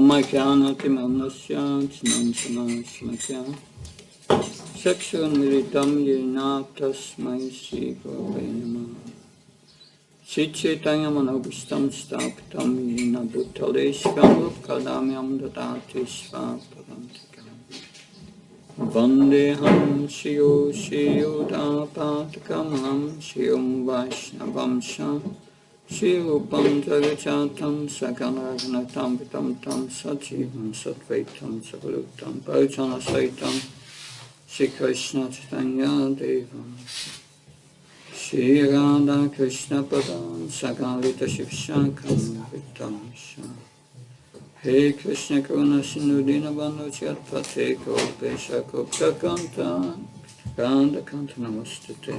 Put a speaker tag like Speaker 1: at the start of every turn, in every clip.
Speaker 1: Umakyanatimanasya chinansanasmakya Chakshurmiritam yena tasmai Sri Gurave Namaha Sri Chaitanya Manobhishtam Stapitam yena bhutale Svarupadamyam dadati svaparantikam Vandeham Shriyo Shriyodapatakam Shriyam Vaishnavamsha Shirupam Jagachatam Sakanagnatam Vitam Tam Sachivam Satvaitam Savalutam Parijana Saitam Shri Krishna Chaitanya Devam Shri Radha Krishna Padam Sakalita Shivshakam Vitamsha He Krishna Karuna Sindhu Dinabandhu Chatpate Kopesha Koptakanta Radha Kanta Namastate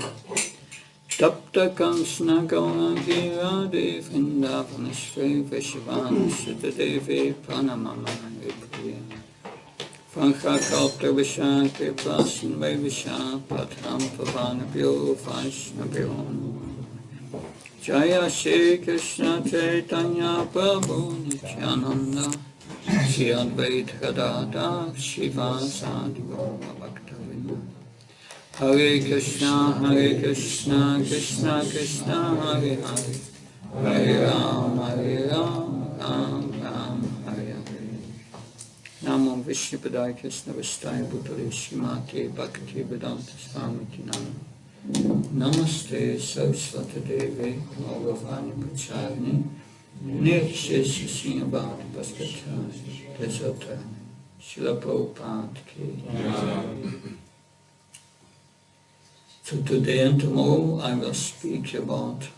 Speaker 1: Tapta Kansana Gauranga Radhe Vrindavaneshwari Vishvana Sutta Devi Pranamama Priya Frankakalpa Vishakri Prasan Vaivishya Patham Pavanabhyo Vaishnavyo Jaya Shri Krishna Chaitanya Prabhu Nityananda Shri Advaita Gadadhar Shivasadi Gaura Bhaktavinda Hare Krishna, Krishna Krishna, Hare Hare, Hare Ram, Ram Ram, Hare Hare. Namo Vishnupadaya Krishna Vistaya Bhutale Srimati Bhakti Vedanta Swamiti Namo. Namaste Saraswati Devi Gauravani Pracharini Nirshesha Srinivadi Bhaskacharya Desotani Srila Prabhupada Ki. So today and tomorrow I will speak about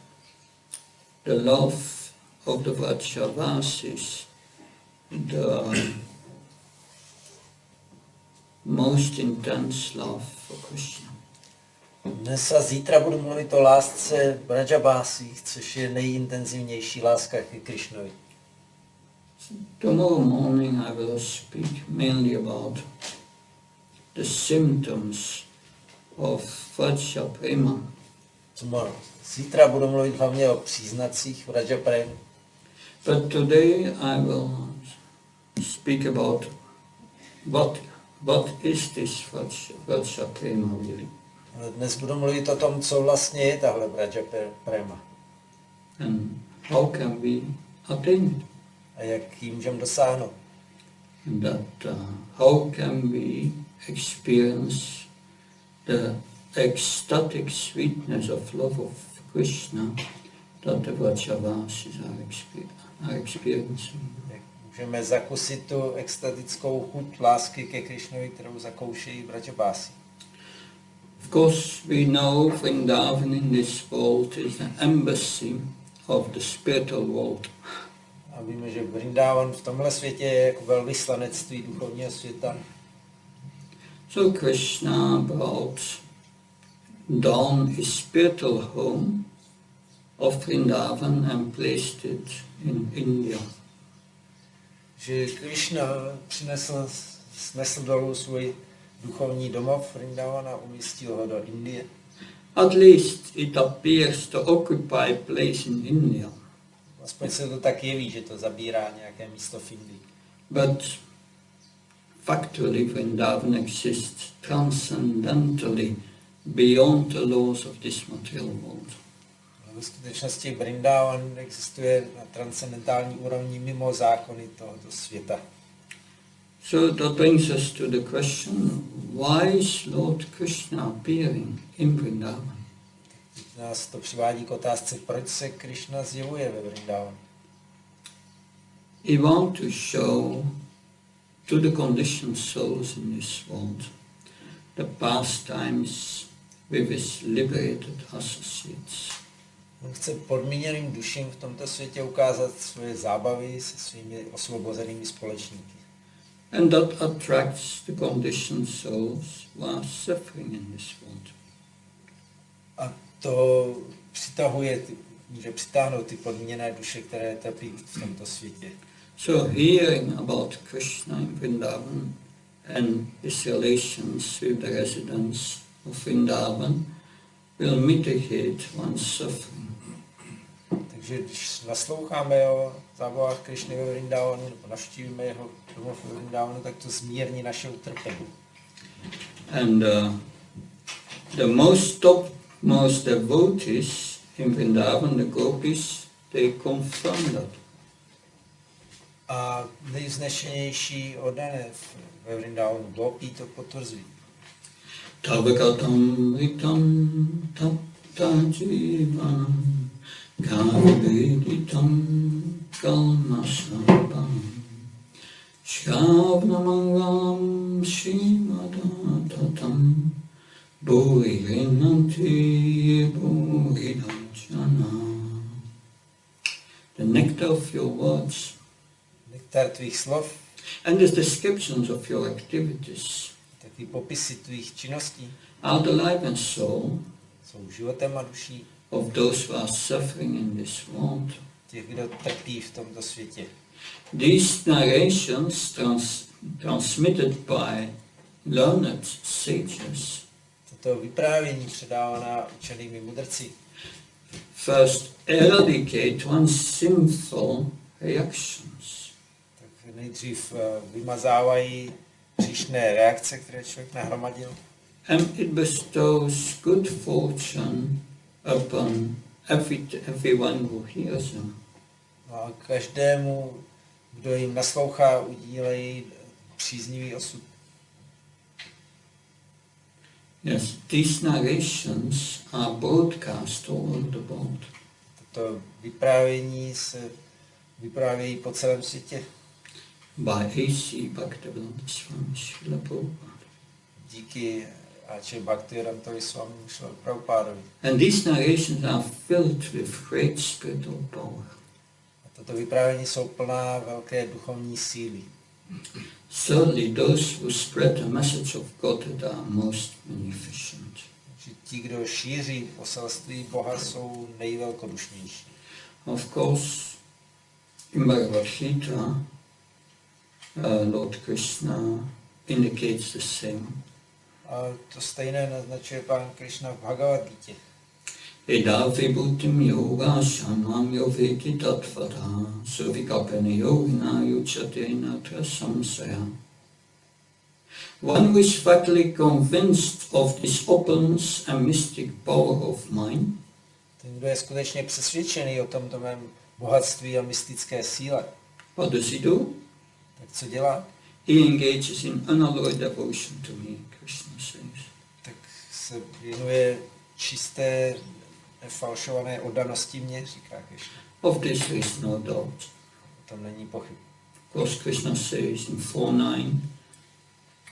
Speaker 1: the love of the Vrajavasis, the most intense love for Krishna.
Speaker 2: Dnes a zítra budu mluvit o lásce Vraja-Premích, což je nejintenzivnější láska ke Krišnovi.
Speaker 1: Tomorrow morning I will speak mainly about the symptoms of Vraja-Prema.
Speaker 2: Zítra budu mluvit hlavně o příznacích Vraja-Premy.
Speaker 1: But today I will speak about what is this Vraja-Prema really.
Speaker 2: Dnes budu mluvit o tom, co vlastně je tahle Vraja-Prema.
Speaker 1: And how can we attain it?
Speaker 2: A jak ji můžeme dosáhnout.
Speaker 1: And that how can we experience the ecstatic sweetness of love of Krishna that the Vrajavasis are experiencing.
Speaker 2: Jak můžeme zakusit tu extatickou chuť lásky ke Krišnovi, kterou zakoušejí Vraja-Premí.
Speaker 1: Of course, we know Vrindavan in this world is an embassy of the spiritual world.
Speaker 2: A víme, že Vrindavan v tomhle světě je jako velvyslanectví duchovního světa.
Speaker 1: So Krishna brought down his spiritual home of Vrindavan and placed it in India.
Speaker 2: Že Krishna snesl dolů svůj duchovní domov Vrindavana a umístil ho do Indie.
Speaker 1: At least it appears to occupy place in India.
Speaker 2: Aspoň se to tak jeví, že to zabírá nějaké místo v Indii.
Speaker 1: But factually Vrindavan exists transcendentally beyond the laws of this material world.
Speaker 2: Ve skutečnosti Vrindavan existuje na transcendentální úrovni mimo zákony tohoto světa.
Speaker 1: So that brings us to the question, why is Lord Krishna appearing in Vrindavan?
Speaker 2: Nás to přivádí k otázce, proč se Krishna zjevuje ve Vrindavanu.
Speaker 1: He wants to show to the conditioned souls in this world the pastimes with his liberated associates.
Speaker 2: On chce podmíněným duším v tomto světě ukázat svoje zábavy se svými osvobozenými společníky.
Speaker 1: And that attracts the conditioned souls who are suffering in this world.
Speaker 2: A to může přitáhnout ty podmíněné duše, které trpí v tomto světě.
Speaker 1: So hearing about Krishna in Vrindavan and his relations with the residents of Vrindavan will mitigate one's suffering.
Speaker 2: že když nasloucháme o zábavách Krišny ve Vrindavanu, nebo navštívíme jeho domov ve Vrindavanu, tak to zmírní naše utrpení.
Speaker 1: And the most devotees in Vrindavan, the gopis, they confirm that.
Speaker 2: A nejvznešenější oddané ve Vrindavanu gopí to potvrzují.
Speaker 1: Tavagatam vitam tapta jivanam kaveditam kalmasabam Shravnamangalam Shivadatatam Bhurinanti Bhuridajana. The nectar of your words
Speaker 2: Nektar tvých slov,
Speaker 1: and the descriptions of your activities
Speaker 2: taky popisy tvých činností
Speaker 1: are the life and soul
Speaker 2: jsou životem a duší
Speaker 1: of those who are suffering in this world.
Speaker 2: těch, kdo trpí v tomto světě.
Speaker 1: These narrations transmitted by learned sages
Speaker 2: Toto vyprávění předávaná učenými mudrci
Speaker 1: first eradicate one's sinful reactions.
Speaker 2: tak nejdřív vymazávají příšné reakce, které člověk nahromadil.
Speaker 1: And it bestows good fortune upon everyone who hears them.
Speaker 2: No a každému, kdo jim naslouchá, udílejí příznivý osud.
Speaker 1: Yes, these narrations are broadcast all over the world.
Speaker 2: Toto vyprávění se vyprávějí po celém světě
Speaker 1: By A.C. Bhaktivedanta Swami Srila Prabhupada.
Speaker 2: díky A.Č. Bhaktivedantovi Swami Srila Prabhupádovi.
Speaker 1: And these narrations are filled with great spiritual power.
Speaker 2: A toto vyprávění jsou plná velké duchovní síly.
Speaker 1: Certainly those who spread the message of Godhead are most magnificent.
Speaker 2: Že ti, kdo šíří poselství Boha, jsou nejvelkodušnější.
Speaker 1: Of course, in Bhagavad Gita, Lord Krishna indicates the same.
Speaker 2: A to stejné naznačuje Pán Krishna v Bhagavad Gitě.
Speaker 1: Eda vibhutim yoga shanam yoveti tatvata suvikapene yogina yuchatena trasamsaya. One who is vitally convinced of this opulence and mystic power of mind,
Speaker 2: Ten, kdo je skutečně přesvědčený o tomto mém bohatství a mystické síle,
Speaker 1: what does he do?
Speaker 2: tak co dělá?
Speaker 1: He engages in unalloyed devotion to me, Krishna says.
Speaker 2: Tak se věnuje čisté, nefalšované oddanosti mě, říká Krishna.
Speaker 1: Of this there is no doubt.
Speaker 2: O tom není pochyb.
Speaker 1: Of course, Krishna says in 4.9,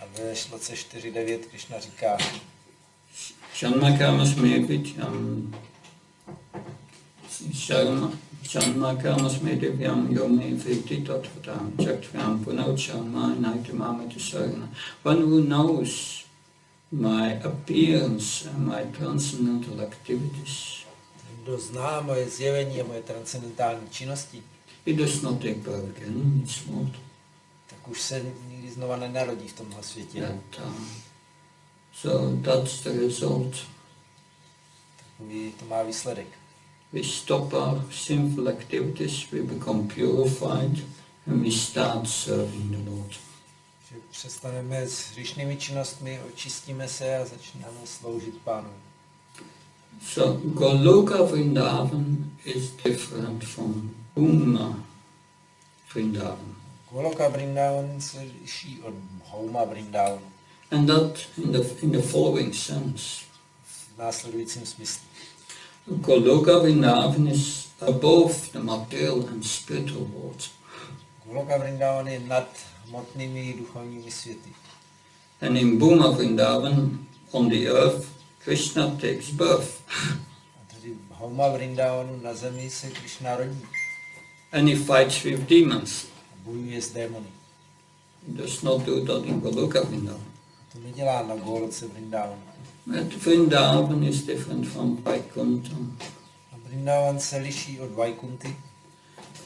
Speaker 2: A ve šloce 4.9 Krishna říká,
Speaker 1: Shanmakamas mevityam Shanmakamas medivyam yome viti tattvatam chakram punauchama naitamamati sarana. One who knows my appearance and my transcendental activities,
Speaker 2: ten, kdo zná moje zjevení a moje transcendentální činnosti,
Speaker 1: he does not take birth again in this world.
Speaker 2: tak už se nikdy znova nenarodí v tomhle světě.
Speaker 1: So that's the result.
Speaker 2: Takový to má výsledek.
Speaker 1: We stop our sinful activities, we become purified, and we start serving the Lord.
Speaker 2: Že přestaneme s hříšnými činnostmi, očistíme se a začneme sloužit Pánu.
Speaker 1: So Goloka Vrindavan is different from Bhuma Vrindavan.
Speaker 2: Goloka Vrindavan se liší od Bhouma Vrindavanu
Speaker 1: And that in the following sense.
Speaker 2: v následujícím smyslu.
Speaker 1: Goloka Vrindavan is above the material and spiritual world.
Speaker 2: Goloka Vrindavan je nad hmotnými duchovními světy.
Speaker 1: And in Bhuma Vrindavan, on the earth, Krishna takes birth.
Speaker 2: A tady v Bhouma Vrindavanu na zemi se Krishna rodí
Speaker 1: And he fights with demons.
Speaker 2: a bojuje s démony.
Speaker 1: He does not do that in Goloka Vrindavan.
Speaker 2: To nedělá na Goloce Vrindavanu.
Speaker 1: But Vrindavan is different from Vaikuntha.
Speaker 2: A Vrindavan se liší od Vaikunty,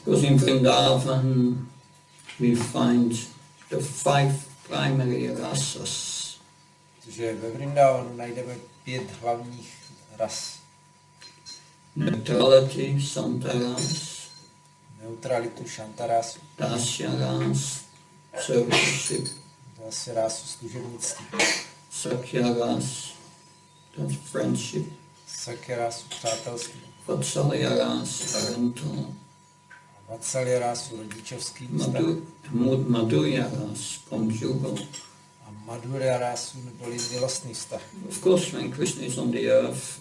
Speaker 1: Because in Vrindavan we find the 5 primary rasas.
Speaker 2: protože ve Vrindavanu najdeme 5 hlavních ras.
Speaker 1: neutrality, santaras,
Speaker 2: neutralitu, šantarasu,
Speaker 1: dasyaras, servitorship,
Speaker 2: dasyarásu, služebnictví,
Speaker 1: sakyaras, that's friendship,
Speaker 2: sakyarásu, přátelství,
Speaker 1: vatsalyaras, parental,
Speaker 2: vatsalyarásu, rodičovský vztah,
Speaker 1: madhuryaras, conjugal.
Speaker 2: a madhuryarásu neboli milostný vztah.
Speaker 1: Of course, when Krishna is on the earth,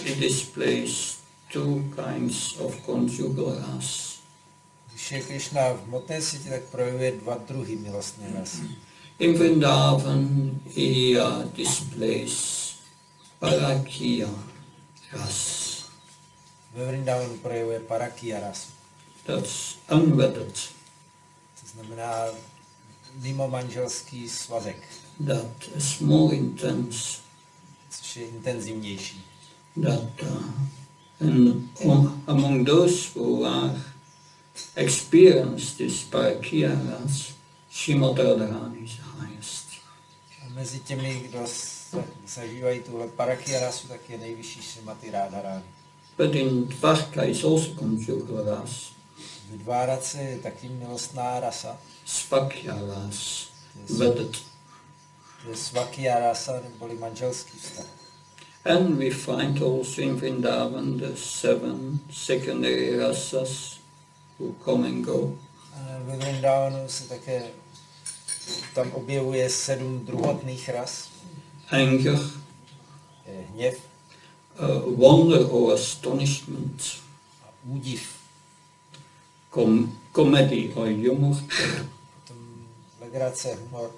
Speaker 1: he displays two kinds of conjugal ras.
Speaker 2: Když je Krishna v hmotné světě, tak projevuje dva druhy milostné rasy.
Speaker 1: In Vrindavan, he displays parakya ras.
Speaker 2: Ve Vrindavanu projevuje parakya rasu.
Speaker 1: That's unwedded.
Speaker 2: To znamená mimo manželský svazek,
Speaker 1: That is more intense.
Speaker 2: což je intenzivnější.
Speaker 1: That and among those who experience this parakya ras, Srimad Radharani is the highest.
Speaker 2: A mezi těmi, kdo zažívají tuhle parakya rasu, tak je nejvyšší Srimati Radharani.
Speaker 1: But in Dvarka is also conjugal ras.
Speaker 2: V Dvárace je taky milostná rasa,
Speaker 1: Svakya ras, wedded.
Speaker 2: to je svakya rasa neboli manželský vztah.
Speaker 1: And we find also in Vrindavan the 7 secondary rasas who come and go.
Speaker 2: A ve Vrindavanu se také tam objevuje 7 druhotných ras.
Speaker 1: Anger,
Speaker 2: Hněv,
Speaker 1: wonder or astonishment,
Speaker 2: a údiv,
Speaker 1: comedy or humor,
Speaker 2: potom legrace, humor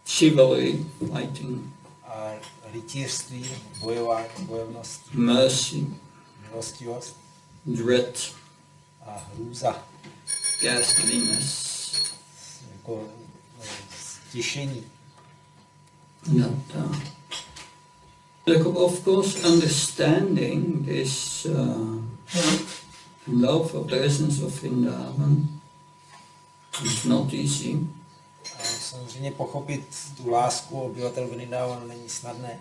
Speaker 1: chivalry, fighting,
Speaker 2: a rytířství, bojování, bojovnost,
Speaker 1: mercy,
Speaker 2: milostivost
Speaker 1: dread,
Speaker 2: a hrůza,
Speaker 1: ghastliness.
Speaker 2: jako stišení.
Speaker 1: Of course, understanding this love of the essence of Vrindavan is not easy.
Speaker 2: A samozřejmě pochopit tu lásku obyvatel Vrindavanu není snadné,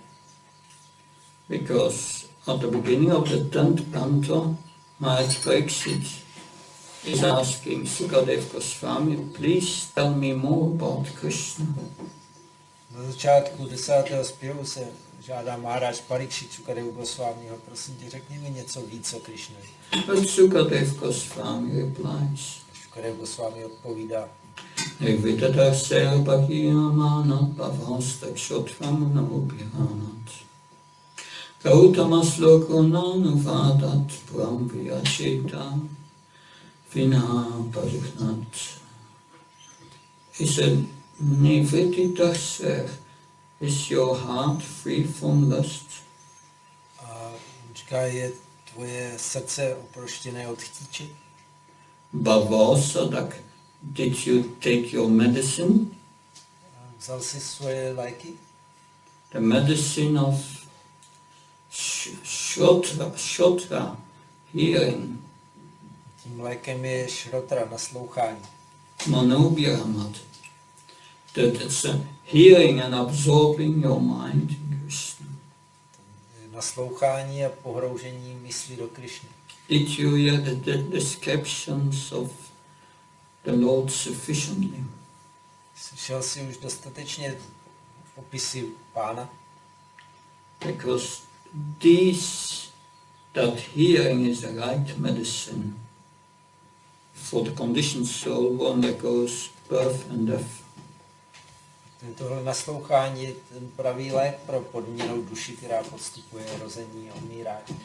Speaker 1: Because at the beginning of the 10th canto, Maharaj Pariksit is asking Sukadev Goswami, please tell me more about Krishna.
Speaker 2: Na začátku 10. zpěvu se žádá Maharaj Pariksit Sukadev Goswamiho, prosím tě, řekni mi něco víc o Krišnovi.
Speaker 1: But Sukadev Goswami replies,
Speaker 2: Sukadev Goswami odpovídá,
Speaker 1: Nirvidata Serabhakiyamana Bhavastakshotvam Naubhiranat Gautama Slokunanuvādat Brahmvyacheta Vināparinat. He said, Nirvidata Ser, is your heart free from lust?
Speaker 2: a on říká, je tvoje srdce oproštěné od chtíče?
Speaker 1: Bhavasadak, did you take your medicine?
Speaker 2: A vzal si svoje léky?
Speaker 1: The medicine of Shotra, hearing,
Speaker 2: Tím lékem je šrotra, naslouchání.
Speaker 1: Manobhiramat. That it's hearing and absorbing your mind in Krishna.
Speaker 2: Naslouchání a pohroužení mysli do Krišny.
Speaker 1: Did you hear the descriptions of the Lord sufficiently?
Speaker 2: Slyšel jsi už dostatečně popisy Pána?
Speaker 1: Because that hearing is the right medicine for the conditioned soul who undergoes birth and death.
Speaker 2: Tohle naslouchání je ten pravý lék pro podmíněnou duši, která podstupuje rození a umírání.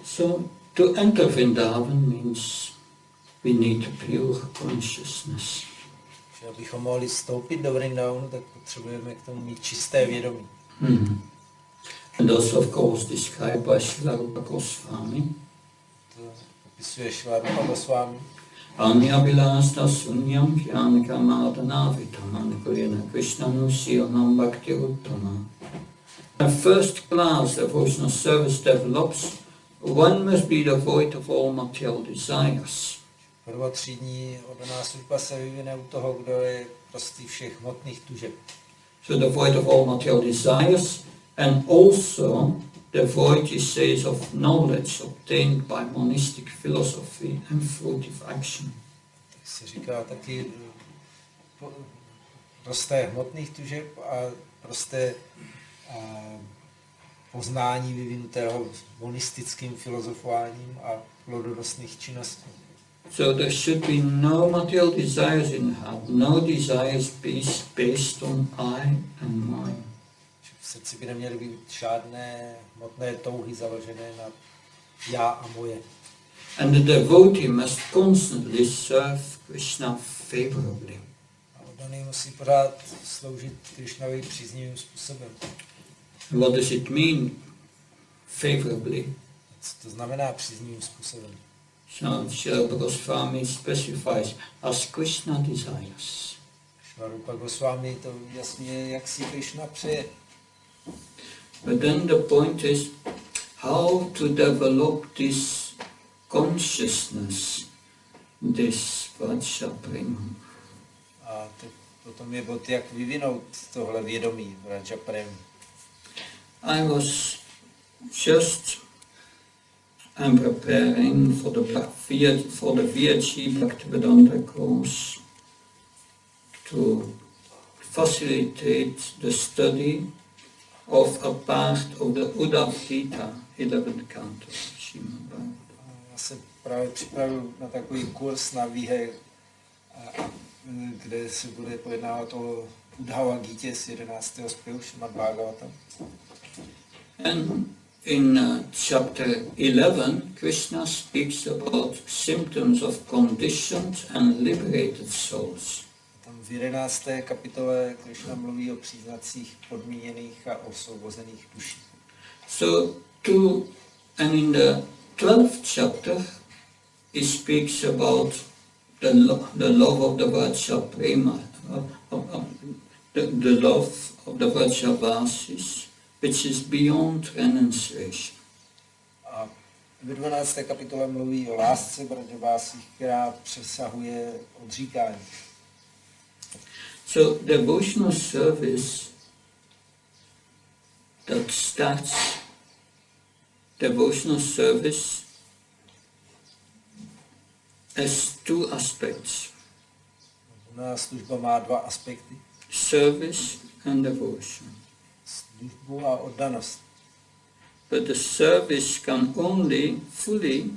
Speaker 1: So to enter Vrindavan means we need a pure consciousness.
Speaker 2: Že abychom mohli vstoupit do Vrindavanu, tak potřebujeme k tomu mít čisté vědomí.
Speaker 1: And also of course described by Srila Rupa Goswami.
Speaker 2: To popisuje Srila Rupa Goswami.
Speaker 1: Anyavilasta sunyam jnanakamādana vitamanakurina krishnanusīlanam bhakti uttama. At first class devotional service develops, one must be devoid of all material desires.
Speaker 2: Prvotřídní oddaná služba se vyvine u toho, kdo je prostý všech hmotných tužeb.
Speaker 1: So devoid of all material desires and also the void, he says, of knowledge obtained by monistic philosophy and fruitive action.
Speaker 2: Tak se říká taky prosté hmotných tužeb a prosté poznání vyvinutého monistickým filozofováním a plodonosných činností.
Speaker 1: So there should be no material desires in the heart, no desires based on I and mine.
Speaker 2: V srdci by neměly být žádné hmotné touhy založené na já a moje.
Speaker 1: And the devotee must constantly serve Krishna favorably.
Speaker 2: A oddaný musí pořád sloužit Krishnovi příznivým způsobem.
Speaker 1: What does it mean, favorably?
Speaker 2: Co to znamená příznivým způsobem?
Speaker 1: So Srila Goswami specifies as Krishna desires.
Speaker 2: Švarupa Goswami to jasně, jak si Krishna přeje.
Speaker 1: But then the point is how to develop this consciousness, this Vraja-Prema.
Speaker 2: A potom je bod, jak vyvinout tohle vědomí Vraja-Prema.
Speaker 1: I'm preparing for the VHG Bhaktivedanta course to facilitate the study of a part of the Uddhava Gita, 11th canto.
Speaker 2: Já se právě připravuji na takový kurz na výhej, kde se bude pojednávat o Uddhava Gitě z 11. zpěvu Šrimad Bhagavatam.
Speaker 1: And in chapter 11, Krishna speaks about symptoms of conditioned and liberated souls.
Speaker 2: Tam v 11. kapitole Krishna mluví o příznacích podmíněných a osvobozených duší.
Speaker 1: And in the 12th chapter, he speaks about the love of the Vraja-Prema, the love of the Vrajavasis, which is beyond renunciation.
Speaker 2: A v 12. kapitole mluví o lásce Vrajavásích, která přesahuje odříkání.
Speaker 1: So devotional service that starts devotional service has two aspects.
Speaker 2: Služba má dva aspekty.
Speaker 1: Service and devotion.
Speaker 2: Službu a oddanost.
Speaker 1: But the service can only fully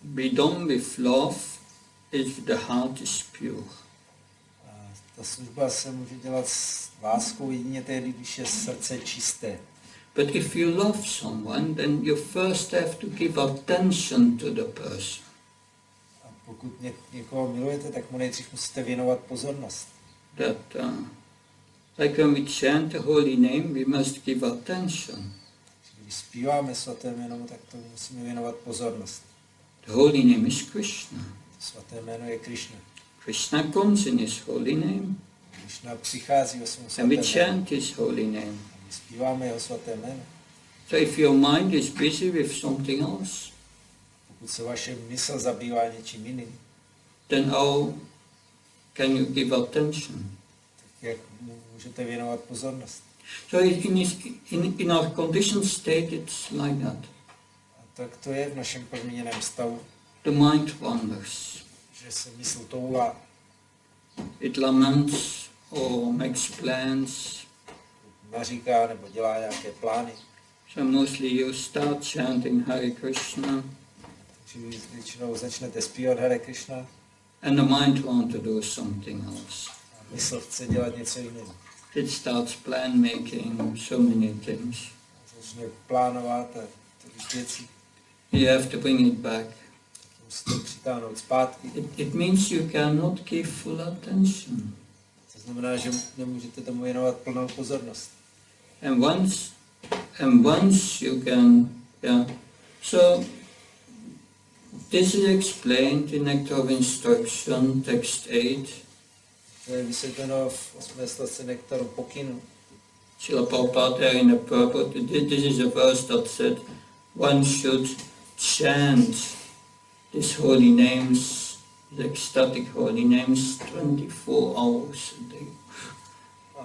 Speaker 1: be done with love if the heart is pure.
Speaker 2: Ta služba se může dělat s láskou jedině tehdy, když je srdce čisté.
Speaker 1: But if you love someone, then you first have to give attention to the person.
Speaker 2: A pokud někoho milujete, tak mu nejdřív musíte věnovat pozornost.
Speaker 1: Like when we chant the holy name, we must give attention.
Speaker 2: Když zpíváme svaté jméno, tak to musíme věnovat pozornost.
Speaker 1: The holy name is Krishna.
Speaker 2: Svaté jméno je Krishna.
Speaker 1: Krishna comes in his holy name.
Speaker 2: Krishna přichází o svém svatém
Speaker 1: And we
Speaker 2: jménu.
Speaker 1: chant his holy name.
Speaker 2: My zpíváme jeho svaté jméno.
Speaker 1: So if your mind is busy with something else,
Speaker 2: Pokud se vaše mysl zabývá něčím jiným,
Speaker 1: then how can you give attention?
Speaker 2: tak jak můžete věnovat pozornost?
Speaker 1: So in our conditioned state, it's like that.
Speaker 2: A tak to je v našem podmíněném stavu,
Speaker 1: The mind wanders.
Speaker 2: že se mysl toulá,
Speaker 1: It laments or makes plans.
Speaker 2: naříká nebo dělá nějaké plány.
Speaker 1: So mostly you start chanting Hare Krishna,
Speaker 2: Takže vy většinou začnete zpívat Hare Krishna
Speaker 1: and the mind wants to do something else.
Speaker 2: a mysl chce dělat něco jiného.
Speaker 1: It starts plan making so many things.
Speaker 2: Začne plánovat a tolik věcí.
Speaker 1: You have to bring it back.
Speaker 2: Musíte přitáhnout zpátky.
Speaker 1: It means you cannot give full attention.
Speaker 2: To znamená, že nemůžete tomu věnovat plnou pozornost.
Speaker 1: And once you can, So this is explained in Nectar of Instruction, text 8.
Speaker 2: To je vysvětleno v 8. sloce Nektaru pokynu.
Speaker 1: Srila Prabhupada there in the purport, this is a verse that said one should chant these holy names, the ecstatic holy names, 24 hours a day.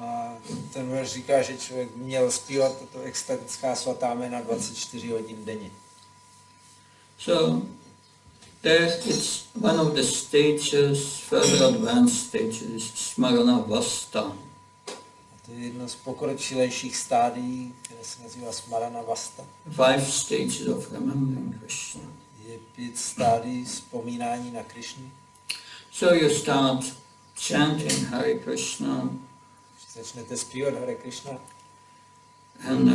Speaker 2: A ten verš říká, že člověk měl zpívat tato extatická svatá jména 24 hodin denně.
Speaker 1: So there it's one of the stages, further advanced stages, is Smarana Vasta.
Speaker 2: A to je jedno z pokročilejších stádií, které se nazývá Smarana Vasta.
Speaker 1: 5 stages of remembering Krishna.
Speaker 2: Je 5 stádií vzpomínání na Krišnu.
Speaker 1: So you start chanting Hare Krishna,
Speaker 2: Začnete zpívat Hare Krishna.
Speaker 1: and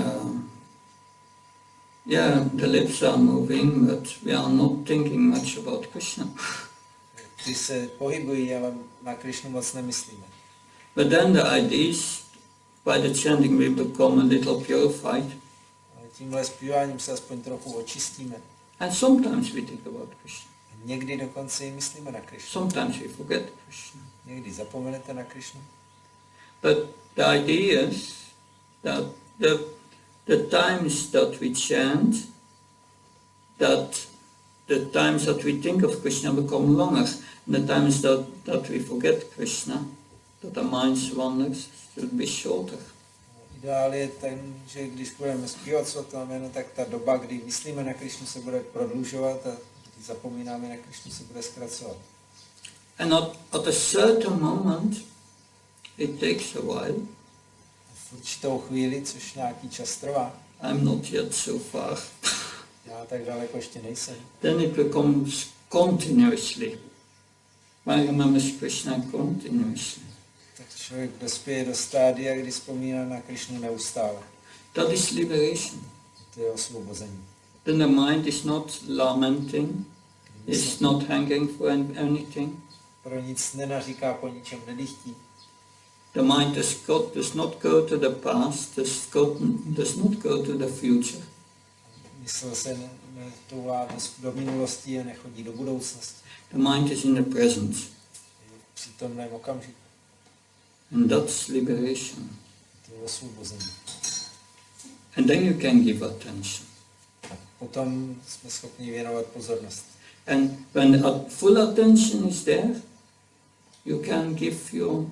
Speaker 1: yeah, the lips are moving, but we are not thinking much about Krishna.
Speaker 2: Ty se pohybují, ale na Krišnu moc nemyslíme.
Speaker 1: But then the ideas, by the chanting we become a little purified,
Speaker 2: Ale tímhle zpíváním se aspoň trochu očistíme.
Speaker 1: and sometimes we think about Krishna.
Speaker 2: Někdy dokonce i myslíme na Krišnu.
Speaker 1: Sometimes we forget Krishna.
Speaker 2: Někdy zapomenete na Krišnu.
Speaker 1: But the idea is that the times that we chant, that the times that we think of Krishna become longer, and the times that we forget Krishna, that the mind wanders, should be shorter.
Speaker 2: Ideál je ten, že když budeme zpívat svatá jména, tak ta doba, kdy myslíme na Krišnu, se bude prodlužovat a když zapomínáme na Krišnu, se bude zkracovat.
Speaker 1: And at a certain moment, it takes a while.
Speaker 2: V určitou chvíli, což nějaký čas trvá,
Speaker 1: I'm not yet so far.
Speaker 2: já tak daleko ještě nejsem,
Speaker 1: Then it becomes continuously. One remembers Krishna continuously.
Speaker 2: tak člověk dospěje do stádia, kdy vzpomíná na Krišnu neustále.
Speaker 1: That is liberation.
Speaker 2: To je osvobození.
Speaker 1: Then the mind is not lamenting, is not hanging for anything.
Speaker 2: Pro nic nenaříká, po ničem nedychtí.
Speaker 1: The mind does not go to the past, does not go to the future.
Speaker 2: Mysl se netoulá do minulosti a nechodí do budoucnosti.
Speaker 1: The mind is in the present.
Speaker 2: Je v přítomném okamžiku.
Speaker 1: And that's liberation.
Speaker 2: To je osvobození.
Speaker 1: And then you can give attention.
Speaker 2: A potom jsme schopni věnovat pozornost.
Speaker 1: And when full attention is there, you can give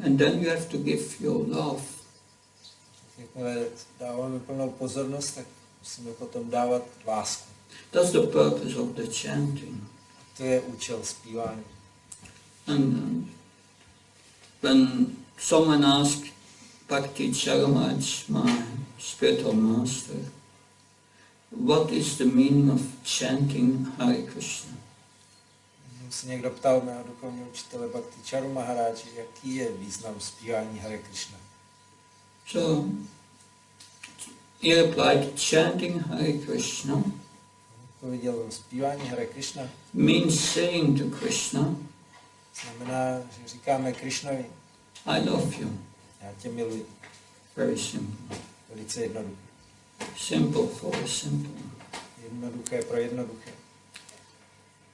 Speaker 1: and then you have to give your love.
Speaker 2: Jakmile dáváme plnou pozornost, tak musíme potom dávat lásku.
Speaker 1: That's the purpose of the chanting.
Speaker 2: To je účel zpívání.
Speaker 1: And when someone asks Bhakti Charamaj, my spiritual master, what is the meaning of chanting Hare Krishna?
Speaker 2: Se někdo ptal mého duchovního učitele Bhakti Charu Maharaj, jaký je význam zpívání Hare Krishna.
Speaker 1: So he replied, chanting Hare Krishna
Speaker 2: Pověděl, zpívání Hare Krishna
Speaker 1: means saying to Krishna,
Speaker 2: znamená, že říkáme Krishnovi,
Speaker 1: I love you.
Speaker 2: já tě miluji.
Speaker 1: Very simple.
Speaker 2: Velice jednoduché.
Speaker 1: Simple for the simple.
Speaker 2: Jednoduché pro jednoduché.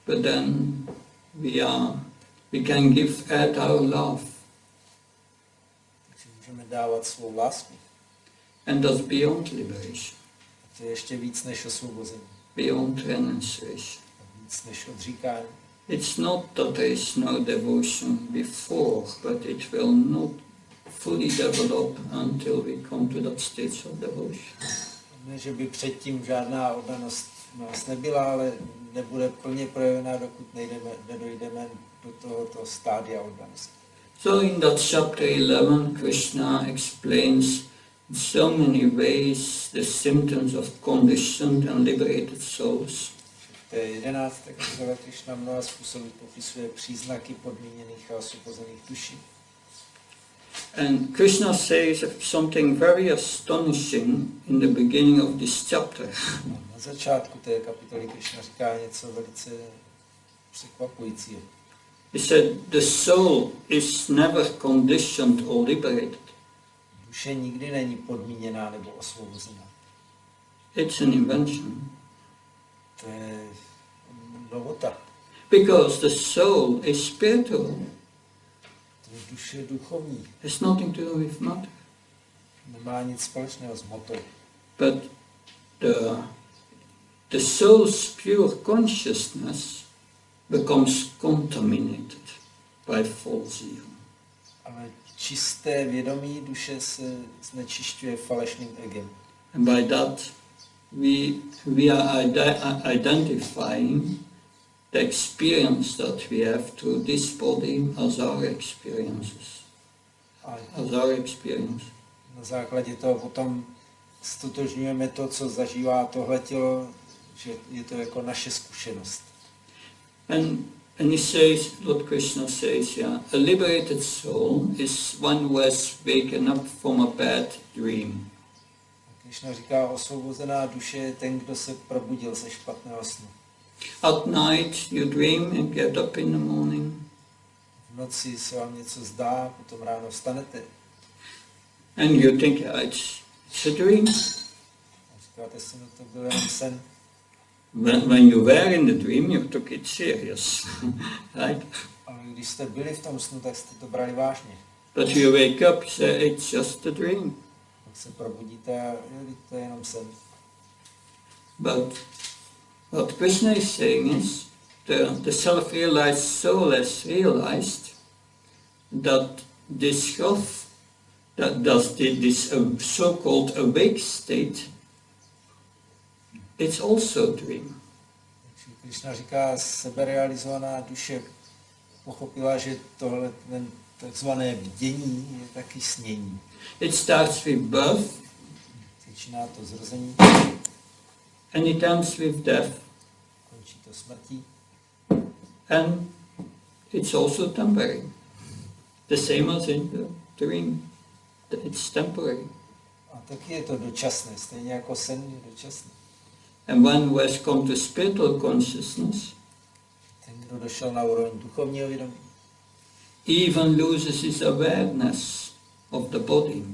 Speaker 1: But then we can add our love.
Speaker 2: Takže můžeme dávat svou lásku.
Speaker 1: And that's beyond liberation,
Speaker 2: To je ještě víc než osvobození.
Speaker 1: beyond renunciation.
Speaker 2: Víc než odříkání.
Speaker 1: It's not that there is no devotion before, but it will not fully develop until we come to that stage of devotion.
Speaker 2: Ne, že by předtím žádná oddanost v nás nebyla, ale nebude plně projevená, dokud nedojdeme do tohoto stádia oddanosti.
Speaker 1: So in that chapter 11, Krishna explains in so many ways the symptoms of conditioned and liberated souls.
Speaker 2: V té 11. kapitole Krishna mnoha způsobů popisuje příznaky podmíněných a osvobozených duší.
Speaker 1: And Krishna says something very astonishing in the beginning of this chapter.
Speaker 2: Na začátku té kapitoly Krishna říká něco velice překvapujícího.
Speaker 1: He said, the soul is never conditioned or liberated.
Speaker 2: Duše nikdy není podmíněná nebo osvobozená.
Speaker 1: It's an invention.
Speaker 2: To je novota.
Speaker 1: Because the soul is spiritual.
Speaker 2: To je duše duchovní.
Speaker 1: Has nothing to do with matter.
Speaker 2: Nemá nic společného s motou.
Speaker 1: But the soul's pure consciousness becomes contaminated by false ego.
Speaker 2: Ale čisté vědomí duše se znečišťuje falešným egem.
Speaker 1: And by that we are identifying the experience that we have through this body as our experiences. As our experience.
Speaker 2: Na základě toho potom stotožňujeme to, co zažívá tohle tělo, že je to jako naše zkušenost.
Speaker 1: And he says, Lord Krishna says, yeah, a liberated soul is one who has waken up from a bad dream.
Speaker 2: Krishna říká, osvobozená duše je ten, kdo se probudil ze špatného snu.
Speaker 1: At night you dream and get up in the morning.
Speaker 2: V noci se vám něco zdá, potom ráno vstanete.
Speaker 1: And you think, yeah, it's a dream.
Speaker 2: A říkáte si, no to byl jen sen.
Speaker 1: When you were in the dream, you took it serious, right?
Speaker 2: Ale když jste byli v tom snu, tak jste to brali vážně.
Speaker 1: But you wake up, you say, it's just a dream.
Speaker 2: Tak se probudíte a to je jenom sen.
Speaker 1: But what Krishna is saying is, the self-realized soul has realized that this self, that does this so-called awake state, it's also a dream.
Speaker 2: Krishna říká, seberealizovaná duše pochopila, že tohle ten takzvané vidění je taky snění.
Speaker 1: It starts with birth,
Speaker 2: Začíná to zrození,
Speaker 1: and it ends with death,
Speaker 2: končí to smrtí.
Speaker 1: and it's also temporary. The same as in the dream, it's temporary.
Speaker 2: A taky je to dočasné, stejně jako sen je dočasný.
Speaker 1: And one who has come to spiritual consciousness
Speaker 2: Ten, kdo došel na úroveň duchovního vědomí,
Speaker 1: even loses his awareness of the body.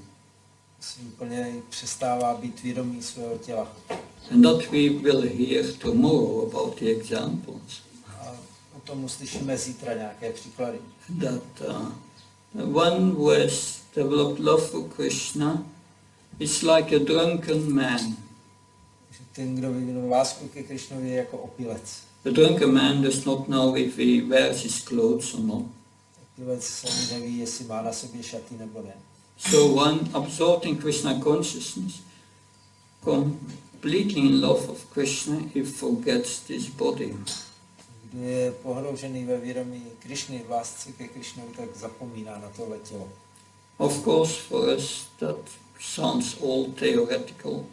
Speaker 2: si úplně přestává být vědomý svého těla.
Speaker 1: And that we will hear tomorrow about the examples.
Speaker 2: A o tom uslyšíme zítra nějaké příklady.
Speaker 1: That one who has developed love for Krishna is like a drunken man.
Speaker 2: Že ten, kdo vyvinul lásku ke Krišnovi, je jako opilec.
Speaker 1: The drunken man does not know if he wears his clothes or not.
Speaker 2: Opilec ani neví, jestli má na sobě šaty nebo ne.
Speaker 1: So one absorbed in Krishna consciousness, completely in love of Krishna, he forgets this body.
Speaker 2: Kdo je pohroužený ve vědomí Krišny, v lásce ke Krišnovi, tak zapomíná na tohle tělo.
Speaker 1: Of course, for us that sounds all theoretical.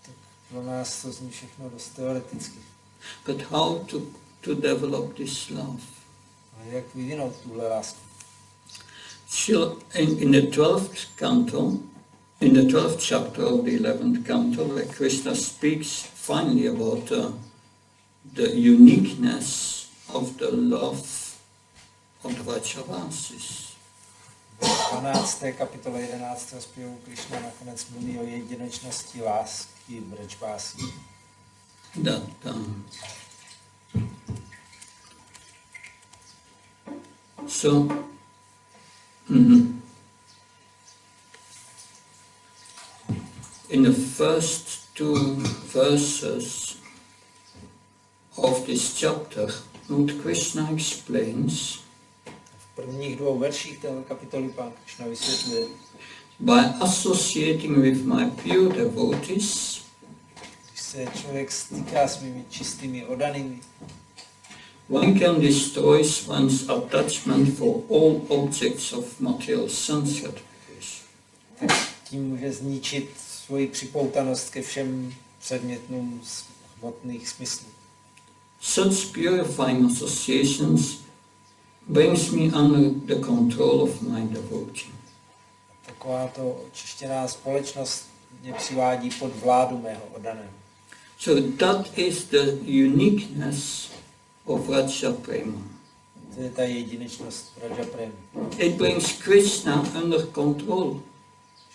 Speaker 2: Tak pro nás to zní všechno dost teoreticky.
Speaker 1: But how to develop this love?
Speaker 2: Ale jak vyvinout tuhle lásku?
Speaker 1: In the 12th canto, in the 12th chapter of the 11th canto, where Krishna speaks finally about the uniqueness of the love of the Vraja-Prasis.
Speaker 2: V 12. kapitole 11. zpěvu Krišna nakonec mluví o jedinečnosti lásky Vraja-Prasí.
Speaker 1: That in the first two verses of this chapter, Lord Krishna explains
Speaker 2: V prvních dvou verších této kapitoly pán Krišna vysvětluje,
Speaker 1: by associating with my pure devotees,
Speaker 2: když se člověk stýká s mými čistými oddanými,
Speaker 1: one can destroy one's attachment for all objects of material sense gratification.
Speaker 2: tak tím může zničit svoji připoutanost ke všem předmětům hmotných smyslů.
Speaker 1: Such purifying associations brings me under the control of my devotee.
Speaker 2: Takováto očištěná společnost mě přivádí pod vládu mého oddaného.
Speaker 1: So that is the uniqueness of Vraja-Prema.
Speaker 2: To je ta jedinečnost Vraja-Premy.
Speaker 1: It brings Krishna under control.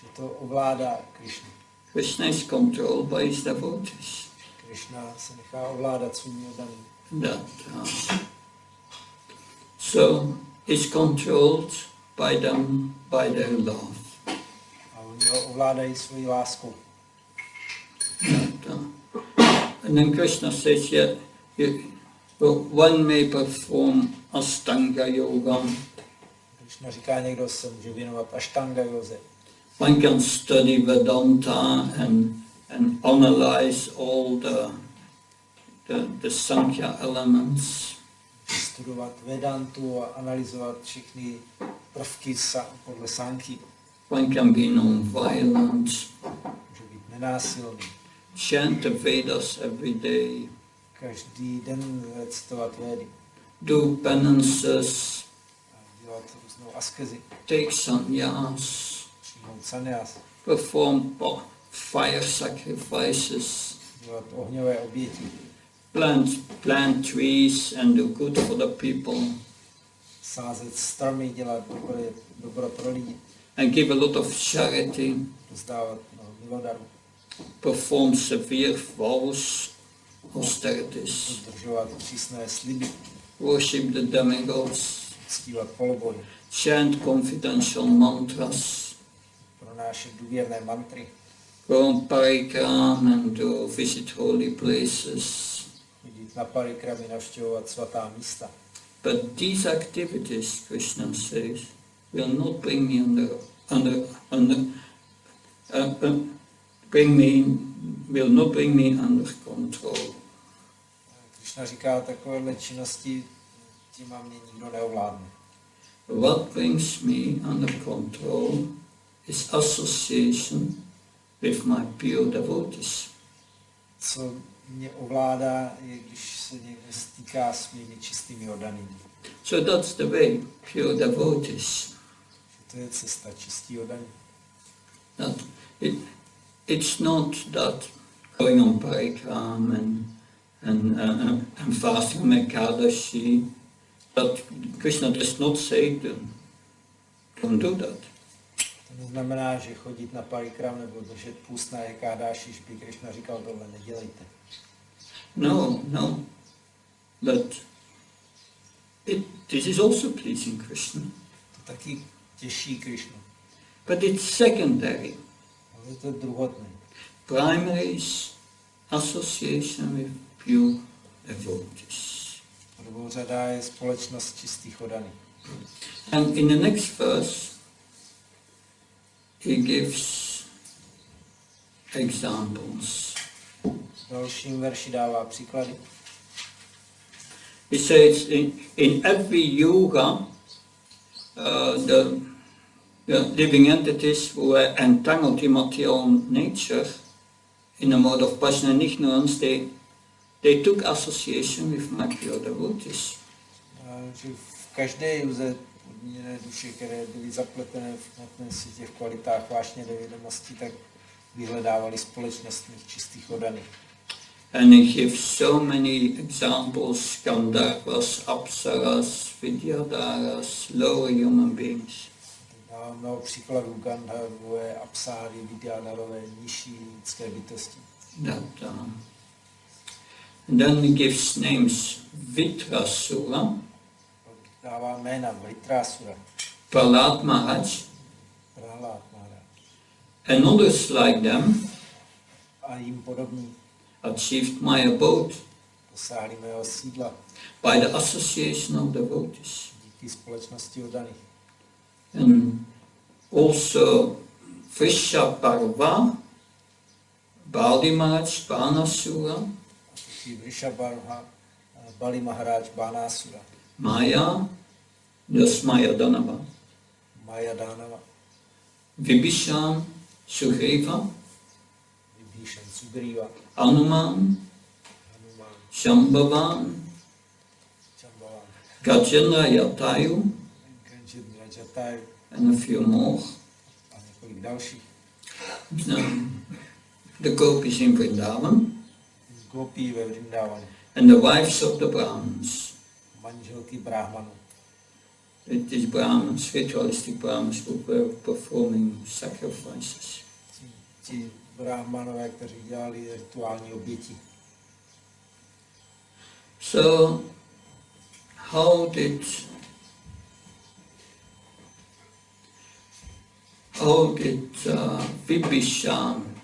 Speaker 2: Že to ovládá Krišnu.
Speaker 1: Krishna is controlled by his devotees.
Speaker 2: Krišna se nechá ovládat svými oddanými.
Speaker 1: So is controlled by them, by their love.
Speaker 2: A oni ho ovládají svojí láskou.
Speaker 1: And then Krishna says, yeah, one may perform Astanga Yoga.
Speaker 2: Krishna říká, někdo se může věnovat Ashtanga józe.
Speaker 1: One can study Vedanta and analyze all the Sankhya elements.
Speaker 2: Studovat Vedantu a analyzovat všechny prvky podle Sankhy.
Speaker 1: One can be non-violent.
Speaker 2: Může být nenásilný.
Speaker 1: Chant the Vedas every day.
Speaker 2: Každý den recitovat Védy.
Speaker 1: Do penances.
Speaker 2: Dělat různou askezi.
Speaker 1: Take sannyas.
Speaker 2: Přijmout sannyas.
Speaker 1: Perform fire sacrifices.
Speaker 2: Dělat ohňové oběti.
Speaker 1: Plant trees and do good for the people.
Speaker 2: Sázet stromy, dělat dobro pro lidi.
Speaker 1: And give a lot of charity.
Speaker 2: Rozdávat milodaru.
Speaker 1: Perform severe vows, austerities.
Speaker 2: Dodržovat přísné sliby.
Speaker 1: Worship the demigods.
Speaker 2: Ctívat polobohy.
Speaker 1: Chant confidential mantras.
Speaker 2: Pronášet důvěrné mantry.
Speaker 1: Go on parikram and visit holy places.
Speaker 2: Chodit na parikramy, navštěvovat svatá místa.
Speaker 1: But these activities, Krishna says, will not bring me will not bring me under control.
Speaker 2: Krishna říká, takovéhle činnosti těma mě nikdo neovládne.
Speaker 1: What brings me under control is association with my pure devotees.
Speaker 2: Co mě ovládá, je, když se někdo stýká s mými čistými oddanými.
Speaker 1: So that's the way, pure devotees.
Speaker 2: To je cesta čistí oddaní.
Speaker 1: It's not that going on parikram and fasting Ekadashi, but Krishna does not say don't do that.
Speaker 2: To neznamená, že chodit na parikram nebo držet půst na Ekádáši, že by Krishna říkal, tohle nedělejte.
Speaker 1: No, but this is also pleasing Krishna.
Speaker 2: To taky těší Krishnu.
Speaker 1: But it's secondary.
Speaker 2: Ale je to druhotné.
Speaker 1: Primary is association with pure devotees.
Speaker 2: Prvořadá je společnost čistých oddaných.
Speaker 1: And in the next verse, he gives examples.
Speaker 2: V dalším verši dává příklady.
Speaker 1: He says in every yoga, the living entities who are entangled in material nature, in a mode of passion and ignorance, they took association with my pure devotees.
Speaker 2: Že v každé józe podmíněné duše, které byly zapletené v hmotném světě v kvalitách vášně nevědomosti, tak vyhledávali společnost mých čistých oddaných.
Speaker 1: And he gives so many examples: Gandharvas, Apsaras, Vidyadharas, lower human beings.
Speaker 2: Dává mnoho příkladů Gandharvové, Apsáry, Vidyadharové, nižší lidské bytosti.
Speaker 1: And then he gives names: Vitrasura,
Speaker 2: Dává jména Vritrasura,
Speaker 1: Prahlad Maharaj,
Speaker 2: Prahlad Maharaj
Speaker 1: and others like them
Speaker 2: a jim podobní.
Speaker 1: achieved my abode
Speaker 2: Dosáhli mého sídla
Speaker 1: by the association of devotees.
Speaker 2: díky společnosti oddaných.
Speaker 1: And also Vraja-Prema, Bali Maharaj, Banasura,
Speaker 2: Vrishabharma, Bali Maharaj, Banasura,
Speaker 1: Maya, that's Maya Danava,
Speaker 2: Maya Dánava,
Speaker 1: Vibhishan, Sugriva,
Speaker 2: Vibhishan, Sugriva,
Speaker 1: Hanuman,
Speaker 2: Hanuman,
Speaker 1: Shambhavan,
Speaker 2: Shambhavan,
Speaker 1: Gajendra Yatayu,
Speaker 2: Ganjendra Jatayu
Speaker 1: and a few more.
Speaker 2: a několik dalších.
Speaker 1: The gopis in Vrindavan
Speaker 2: Gopí ve Vrindavanu,
Speaker 1: and the wives of the Brahmins.
Speaker 2: manželky Brahmanů.
Speaker 1: These Brahmins, ritualistic Brahmins, who were performing sacrifices.
Speaker 2: Ti Brahmanové, kteří dělali rituální oběti.
Speaker 1: So, how did Vibhishan,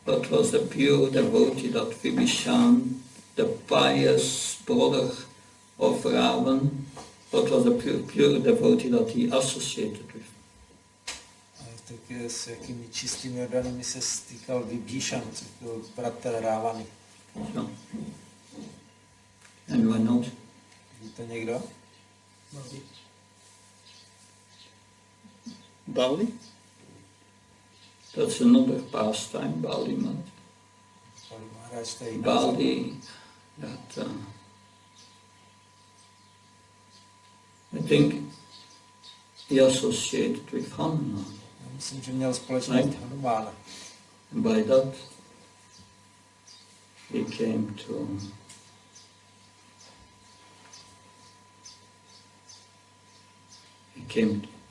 Speaker 1: that was the pure devotee, that Vibhishan, the pious brother of Ravan, what was a pure devotee that he associated with.
Speaker 2: A tak s jakými čistými orgánami se stýkal Vibhíšan, což byl bratr Rávany.
Speaker 1: So, anyone knows?
Speaker 2: Ví to někdo?
Speaker 1: Bali? That's another pastime, Bali Mat.
Speaker 2: Bali Maharaj, to je jiná
Speaker 1: Bali, that I think he associated with Hanuman.
Speaker 2: Já myslím, že měl společnost
Speaker 1: Right.
Speaker 2: Hanumána.
Speaker 1: And by that, he came to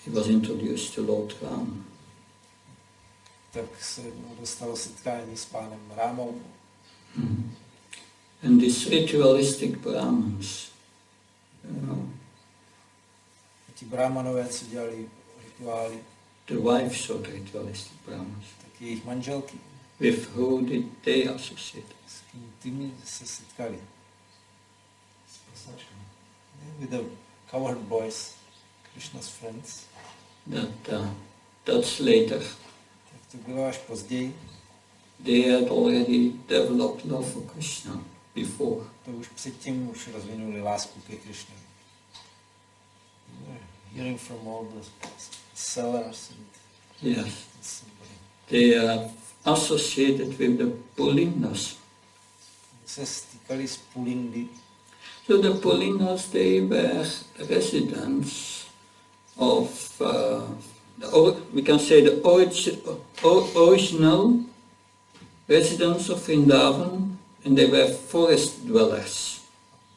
Speaker 1: he was introduced to Lord Ram.
Speaker 2: Tak se mu dostalo setkání s pánem Rámou.
Speaker 1: And these ritualistic Brahmins,
Speaker 2: Ti brahmanové, co dělali rituály,
Speaker 1: the wives of ritualistic Brahmins,
Speaker 2: tak jejich manželky,
Speaker 1: with who did they associate?
Speaker 2: s kým tymi se setkali. With the cowherd boys, Krishna's friends.
Speaker 1: That's later.
Speaker 2: Tak to bylo až později.
Speaker 1: They had already developed love for Krishna before.
Speaker 2: To už předtím už rozvinuli lásku ke Krishnu. Hearing from all the sellers and
Speaker 1: Yes.
Speaker 2: somebody.
Speaker 1: They are associated with the Pulindas.
Speaker 2: Se stýkali s Pulindy.
Speaker 1: So the Pulindas, they were residents of, we can say the original residents of Vrindavan, and they were forest dwellers.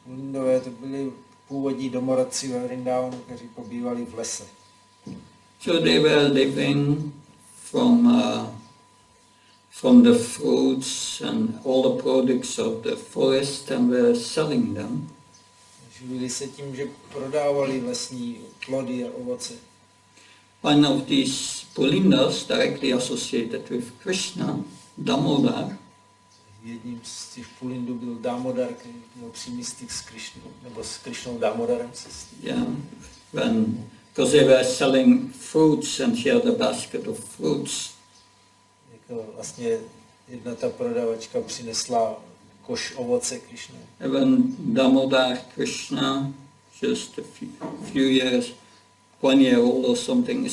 Speaker 2: Pulindové to byli původní domorodci ve Vrindavanu, kteří pobývali v lese.
Speaker 1: So they were living from the fruits and all the products of the forest and were selling them.
Speaker 2: Živili se tím, že prodávali lesní plody a ovoce.
Speaker 1: One of these Pulindas directly associated with Krishna, Damodar,
Speaker 2: Jedním z těch Pulindů byl Damodar, který měl přímý styk s Krishnou, nebo s Krishnou Damodarem se stýkal.
Speaker 1: yeah, because they were selling fruits and she had a basket of fruits.
Speaker 2: Jako vlastně jedna ta prodavačka přinesla koš ovoce Krishně.
Speaker 1: And when Damodar Krishna, just a few years, 1 year old or something,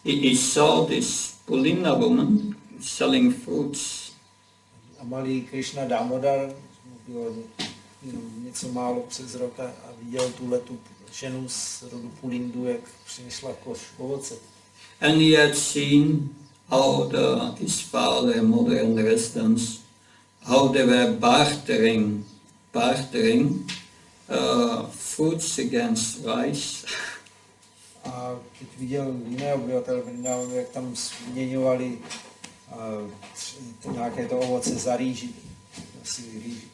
Speaker 1: he saw this Pulinda woman selling fruits.
Speaker 2: A malý Krishna Damodar, mu bylo jenom něco málo přes rok a viděl tu ženu z rodu Pulindu, jak přinesla koš ovoce.
Speaker 1: And he had seen how his father and mother and the residents, how they were bartering fruits against rice.
Speaker 2: A teď viděl jiné obyvatele Vrindavanu, jak tam změňovali nějaké to ovoce za rýži, asi rýži.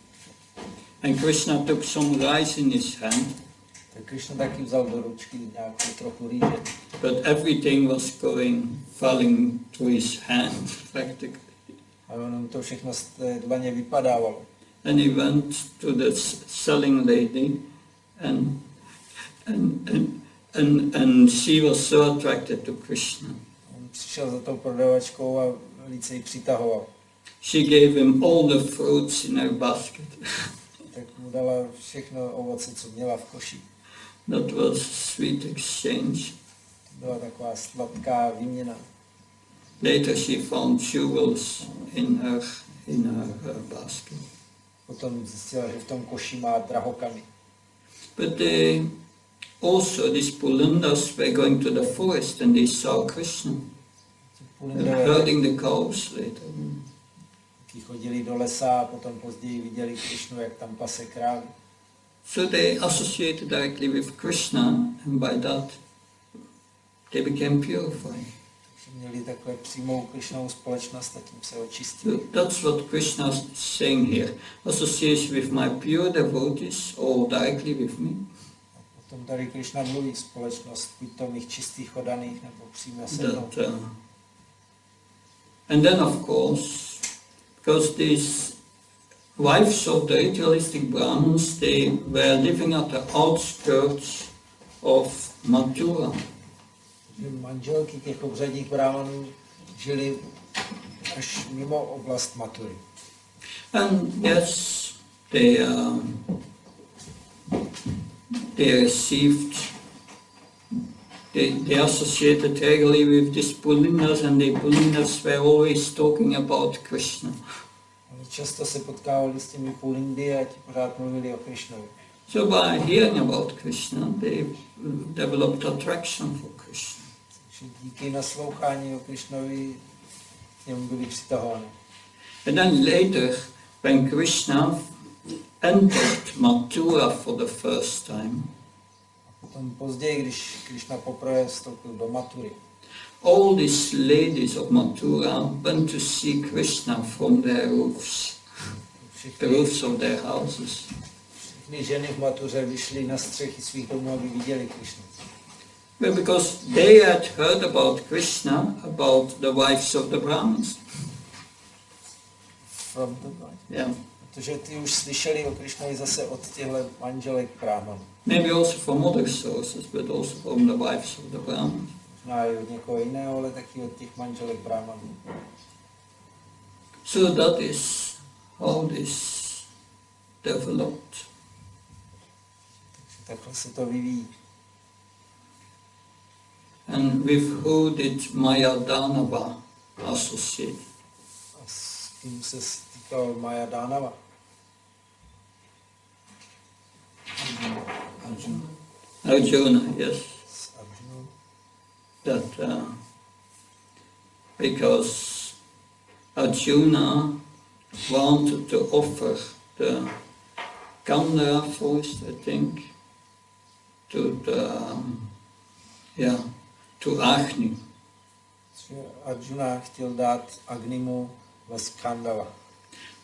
Speaker 1: And Krishna took some rice in his hand,
Speaker 2: Tak Krishna taky vzal do ručky nějakou trochu rýže.
Speaker 1: but everything was falling to his hand practically.
Speaker 2: A jenom to všechno z té dlaně vypadávalo.
Speaker 1: And he went to the selling lady, and she was so attracted to Krishna.
Speaker 2: On přišel za tou prodavačkou a velice ji přitahoval.
Speaker 1: She gave him all the fruits in her basket.
Speaker 2: Tak mu dala všechno ovoce, co měla v koši.
Speaker 1: That was a sweet exchange.
Speaker 2: To byla taková sladká výměna.
Speaker 1: Later she found jewels in her basket.
Speaker 2: Potom zjistila, že v tom koši má drahokamy.
Speaker 1: But also these Pulindas were going to the forest and they saw Krishna herding the cows later.
Speaker 2: Ti chodili do lesa a potom později viděli Krishnu, jak tam pase krávy.
Speaker 1: So they associated directly with Krishna, and by that they became purified.
Speaker 2: Takže měli takhle přímou Krishnovou společnost a tím se očistili.
Speaker 1: So that's what Krishna is saying here. Association with my pure devotees or directly with me.
Speaker 2: A potom tady Krishna mluví společnost, buď to mých čistých oddaných, nebo přímo se mnou.
Speaker 1: And then of course, because these wives of the ritualistic Brahmins, they were living at the outskirts of Mathura.
Speaker 2: Manželky těch obřadních brámanů žili až mimo oblast Mathury.
Speaker 1: And yes, they received, they associated regularly with these Pulindas, and the Pulindas were always talking about Krishna.
Speaker 2: Často se potkávali s těmi Pulindy a ti pořád mluvili o Krishnovi.
Speaker 1: So by hearing about Krishna, they developed attraction for Krishna.
Speaker 2: Díky naslouchání o Krishnovi k němu byli přitahováni.
Speaker 1: And then later, when Krishna entered Mathura for the first time,
Speaker 2: Potom později, když Krishna poprvé vstoupil do Mathury,
Speaker 1: all these ladies of Mathura went to see Krishna from their roofs, the roofs of their houses.
Speaker 2: všechny ženy v Mathuře vyšly na střechy svých domů, aby viděli Krishnu.
Speaker 1: Well, because they had heard about Krishna, about the wives of the Brahmins.
Speaker 2: From the bride.
Speaker 1: Yeah.
Speaker 2: Protože ty už slyšeli o Krishnovi zase od těchto manželek Brahmanů.
Speaker 1: Maybe also from other sources, but also from the wives of the Brahmins.
Speaker 2: Možná i od někoho jiného, ale taky od těch manželek Brahmanů.
Speaker 1: So that is how this developed.
Speaker 2: Takže takhle se to vyvíjí.
Speaker 1: And with who did Maya Danava associate?
Speaker 2: A s kým se stýkal Maya Dánava?
Speaker 1: Arjuna, yes.
Speaker 2: S Arjunou.
Speaker 1: That because Arjuna wanted to offer the Kandara forest, I think, to the to Agni.
Speaker 2: Arjuna chtěl dát Agnimu les Kandava.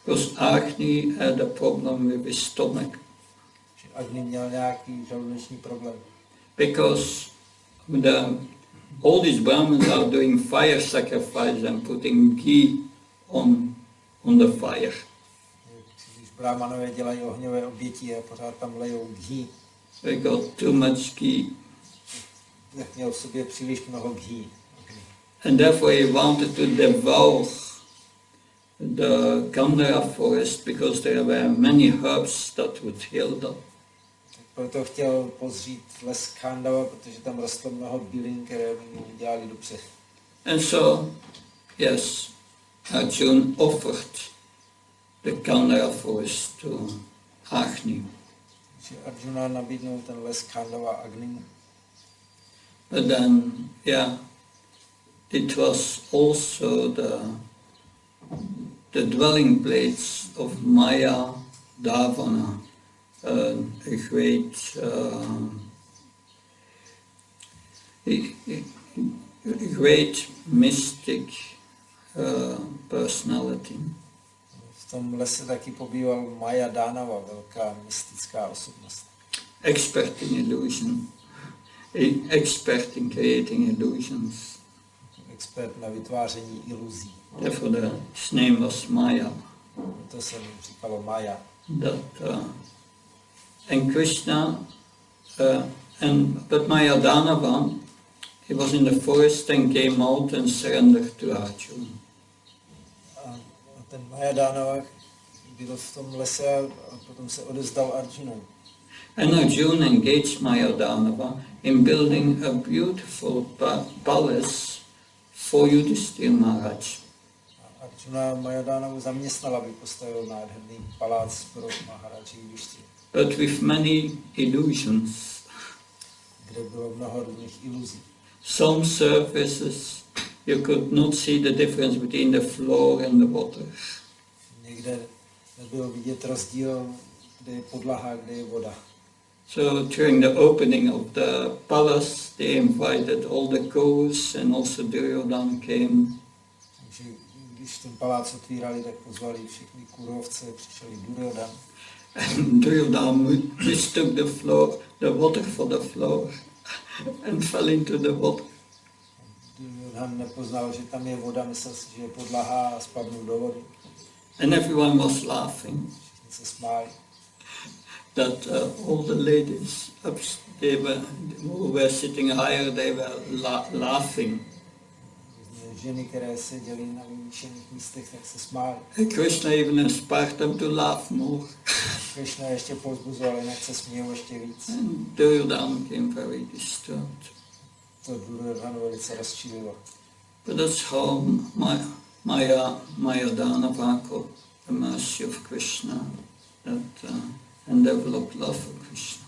Speaker 1: Because Agni had a problem with his stomach.
Speaker 2: Že Agni měl nějaký žaludeční problém.
Speaker 1: Because all these Brahmins are doing fire sacrifice and putting ghee on the fire.
Speaker 2: Když Brahmanové dělají ohňové oběti a pořád tam lejou ghee,
Speaker 1: They got too much ghee.
Speaker 2: tak měl v sobě příliš mnoho ghee.
Speaker 1: And therefore he wanted to devour the Kandara forest because there were many herbs that would heal that.
Speaker 2: Proto chtěl pozřít les Kandava, protože tam rostlo mnoho bylin, které mu dělali dobře.
Speaker 1: And so, yes, Arjuna offered the Kandara forest to Agni.
Speaker 2: Takže Arjuna nabídnul ten les Kandava Agnimu.
Speaker 1: But then, yeah, it was also the dwelling place of Maya Davana, a great mystic personality.
Speaker 2: V tom lese taky pobýval Maya Dánava, velká mystická osobnost.
Speaker 1: Expert in illusion, expert in creating illusions.
Speaker 2: Expert na vytváření iluzí.
Speaker 1: Therefore, his name was Maya.
Speaker 2: To se mu říkalo Maya.
Speaker 1: And Krishna, but Maya Danava, he was in the forest and came out and surrendered to Arjuna.
Speaker 2: A ten Maya Dánava byl v tom lese a potom se odezdal Arjunu.
Speaker 1: And Arjuna engaged Maya Danava in building a beautiful palace for Yudhishthira Maharaj.
Speaker 2: Arjuna Maya Dánavu zaměstnal, aby postavil nádherný palác pro Maharaji Yudhishthira.
Speaker 1: But with many illusions.
Speaker 2: Kde bylo mnoho různých iluzí.
Speaker 1: Some surfaces you could not see the difference between the floor and the water.
Speaker 2: Někde nebylo vidět rozdíl, kde je podlaha, kde je voda.
Speaker 1: So during the opening of the palace, they invited all the Kaurs and also Duryodhana came.
Speaker 2: Takže když ten palác otvírali, tak pozvali všechny kurovce, přišli Duryodhana.
Speaker 1: And Duryodhana mistook the water for the floor and fell into the water.
Speaker 2: Duryodhana nepoznal, že tam je voda, myslel si, že je podlaha a spadnul do vody.
Speaker 1: And everyone was laughing.
Speaker 2: se smáli.
Speaker 1: That all the ladies who were sitting higher, they were laughing.
Speaker 2: Ženy, které seděly na vyvýšených místech, tak se smály.
Speaker 1: Krishna even inspired them to laugh more.
Speaker 2: Krishna ještě povzbuzoval, jinak se smějou ještě víc.
Speaker 1: And Duryodhana became very disturbed.
Speaker 2: To Duryodhana velice rozčílilo.
Speaker 1: But that's how Maya Dhanava got the mercy of Krishna and developed love for Krishna.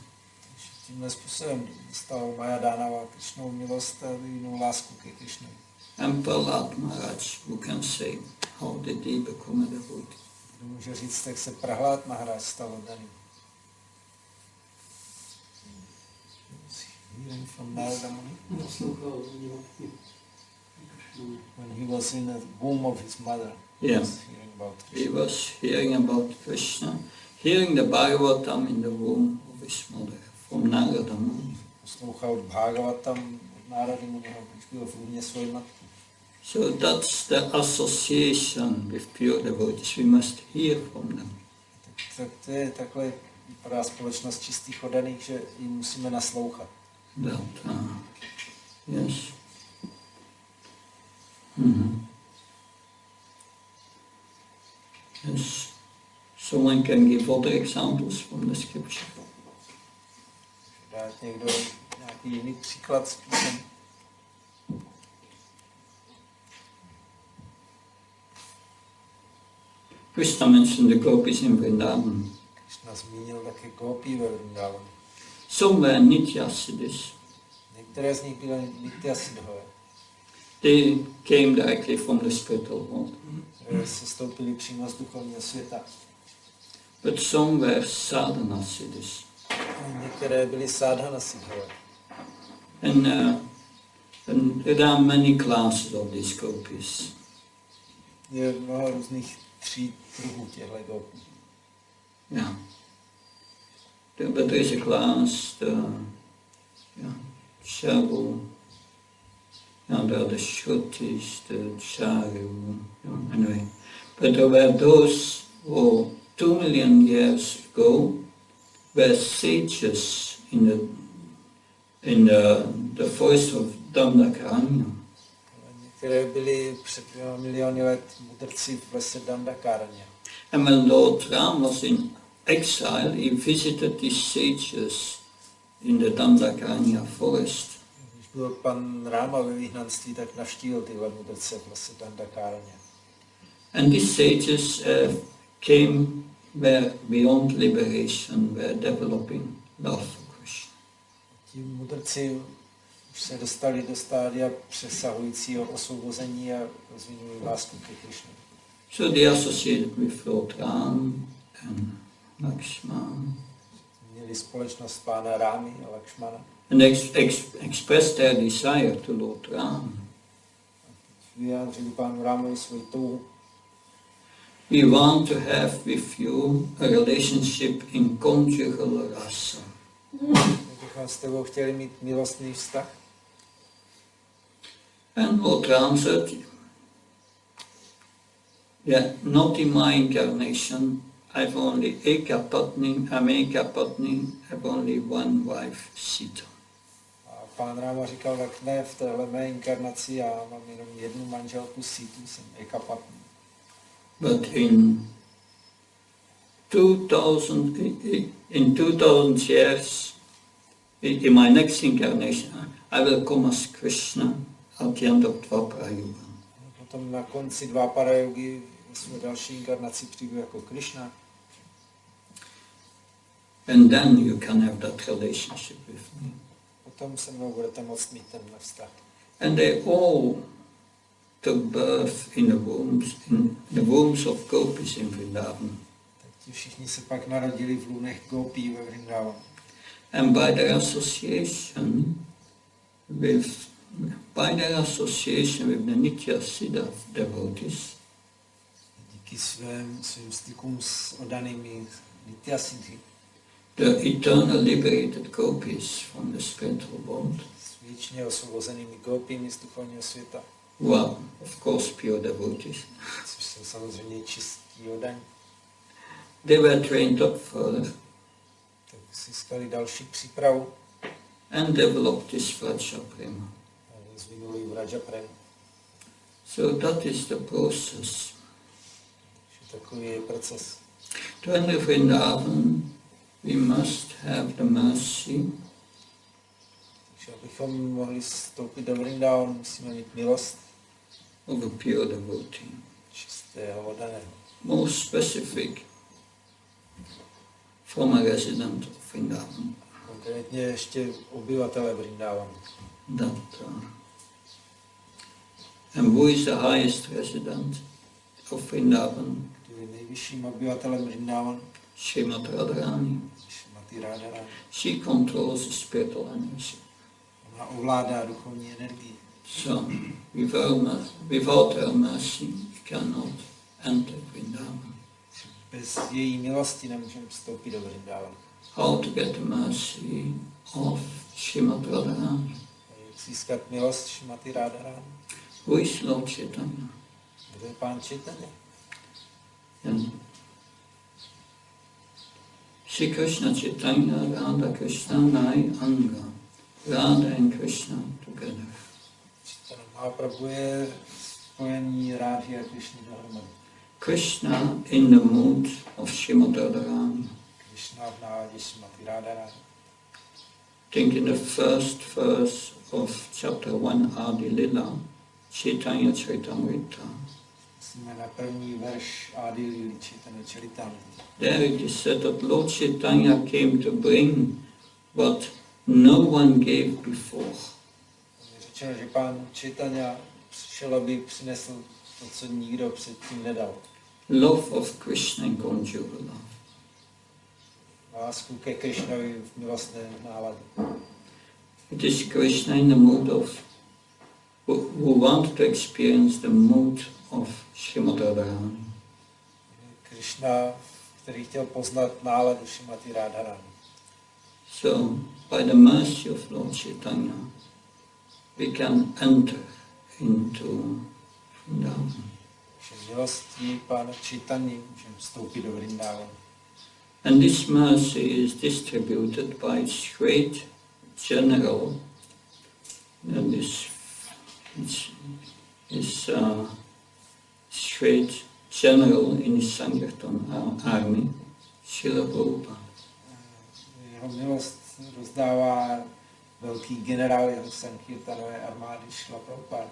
Speaker 2: Tímhle způsobem stala Maya Dhanava Krishnou milost a vyvinul lásku ke Krishnovi.
Speaker 1: And Prahlad Maharaj, who can say, how did he become a devotee?
Speaker 2: Kdo může říct, tak se Prahlad Maharaj stal oddaným. Hearing from Narada Muni. When he was in the womb of his mother,
Speaker 1: Yeah.
Speaker 2: he was hearing about Krishna.
Speaker 1: He was hearing the Bhagavatam in the womb of his mother, from Narada Muni.
Speaker 2: Poslouchal Bhagavatam od Narady Muniho, když byl v lůně své matky.
Speaker 1: So that's the association with pure devotees. We must hear from them.
Speaker 2: Tak to je takhle vypadá společnost čistých oddaných, že jim musíme naslouchat.
Speaker 1: That, yes. Mm-hmm. Yes. Someone can give other examples from the scripture.
Speaker 2: Dát někdo nějaký jiný příklad z písem.
Speaker 1: Krishna mentioned the gopis in Vrindavan.
Speaker 2: Krishna zmínil také gopí ve Vrindavanu.
Speaker 1: Some were Nityasiddhis.
Speaker 2: Některé z nich byly Nityasiddhové.
Speaker 1: They came directly from the spiritual world.
Speaker 2: Se stoupili přímo z duchovního světa.
Speaker 1: But some were sadhanasiddhis.
Speaker 2: Některé byly sadhanasiddhové.
Speaker 1: And there are many classes of these gopis.
Speaker 2: Je mnoho různých tří druhů těchto gopí.
Speaker 1: Yeah. But there is a class, Charu, and there are the Shrutis, the Charu, anyway. But there were those who 2 million years ago were sages in the forest of Dandakaranya.
Speaker 2: Některé byly před 2 miliony let mudrci v lese Dandakaranya.
Speaker 1: And when Lord Ram was in exile, he visited these sages in the Dandakaranya forest.
Speaker 2: Když byl pan Ráma ve vyhnanství, tak navštívil tyhle mudrce v lese Dandakaranya.
Speaker 1: And these sages were beyond liberation, were developing love for Krishna.
Speaker 2: Ti mudrci už se dostali do stádia přesahujícího osvobození a rozvinuli lásku ke Krishnu.
Speaker 1: So they associated with Lord Ram and Lakshmana.
Speaker 2: Měli společnost pána Rámy a Lakšmana.
Speaker 1: And expressed their desire to Lord Ram.
Speaker 2: Vyjádřili pánu Rámovi svoji touhu.
Speaker 1: We want to have with you a relationship in conjugal rasa.
Speaker 2: Kdybychom s tebou chtěli mít milostný vztah.
Speaker 1: And Lord Ram said, yeah, not in my incarnation. I've only Eka Patni, I'm Eka Patni, I've only one wife, Sita.
Speaker 2: A pán Ráma říkal, tak ne, v téhle mé inkarnaci já mám jenom jednu manželku Situ, jsem Eka Patni.
Speaker 1: But in 2000 years, in my next incarnation, I will come as Krishna at the end of Dvapara Yuga.
Speaker 2: Potom na konci Dvapara Yugy ve své další inkarnaci přijdu jako Krishna.
Speaker 1: And then you can have that relationship with me.
Speaker 2: Potom se mnou budete moct mít tenhle vztah.
Speaker 1: And they all took birth in the wombs of gopis in Vrindavan.
Speaker 2: Tak ti všichni se pak narodili v lůnech gopí ve Vrindavanu.
Speaker 1: And by their association with the Nitya Siddha devotees,
Speaker 2: Díky svým stykům s oddanými Nityasiddhi,
Speaker 1: the eternal liberated gopis from the spiritual world,
Speaker 2: s věčně osvobozenými gopími z duchovního světa,
Speaker 1: who are of course pure devotees,
Speaker 2: což jsou samozřejmě čistí oddaní,
Speaker 1: they were trained up further
Speaker 2: tak získali další přípravu
Speaker 1: and developed this Vraja-Prema.
Speaker 2: a rozvinuli Vraja-Premu.
Speaker 1: So that is the process.
Speaker 2: Takový je proces.
Speaker 1: To enter Vrindavan, we must have the mercy
Speaker 2: Takže abychom mohli vstoupit do Vrindavanu, musíme mít milost
Speaker 1: of a pure devotee.
Speaker 2: čistého oddaného.
Speaker 1: More specific, from a resident of Vrindavan.
Speaker 2: Konkrétně ještě obyvatele Vrindavanu.
Speaker 1: And who is the highest resident of Vrindavan?
Speaker 2: Kdo je nejvyšším obyvatelem Vrindavanu?
Speaker 1: Srimati Radharani.
Speaker 2: Šrimati Radharani.
Speaker 1: She controls the spiritual energy.
Speaker 2: Ona ovládá duchovní energii.
Speaker 1: So, without her mercy, we cannot enter Vrindavan.
Speaker 2: Bez její milosti nemůžeme vstoupit do Vrindavanu.
Speaker 1: How to get the mercy of Srimati Radharani?
Speaker 2: Jak získat milost Šrimati Radharani?
Speaker 1: Who is Lord Chaitanya?
Speaker 2: Kdo je Pán Chaitanya?
Speaker 1: And Shri Krishna Chaitanya, Radha Krishna, Nai Anga. Radha and Krishna together.
Speaker 2: Chaitanya Mahaprabhu je spojení Radhy a Krishny dohromady.
Speaker 1: Krishna in the mood of Srimati Radharani.
Speaker 2: Krishna v náladě Šrimati Radharani.
Speaker 1: Think in the first verse of chapter 1 Adi Lila, Chaitanya Charitamrita.
Speaker 2: Jsme na první verš Adi Lily Chaitanya Charitamrita.
Speaker 1: There it is said that Lord Chaitanya came to bring what no one gave before.
Speaker 2: Je řečeno, že Pán Chaitanya přišel, aby přinesl to, co nikdo předtím nedal.
Speaker 1: Love of Krishna and conjugal love.
Speaker 2: Lásku ke Krishnovi v milostné náladě.
Speaker 1: It is Krishna in the mood of who want to experience the mood of Srimati Radharani.
Speaker 2: Krishna, který chtěl poznat náladu Šrimati Radharani.
Speaker 1: So, by the mercy of Lord Chaitanya, we can enter into Vrindavan.
Speaker 2: Milostí Pána Chaitanya můžeme vstoupit do Vrindavanu.
Speaker 1: And this mercy is distributed by its great general, and this is great general in his Sankirtan army, Srila Prabhupada.
Speaker 2: Jeho milost rozdává velký generál jeho Sankirtanové armády Srila Prabhupada.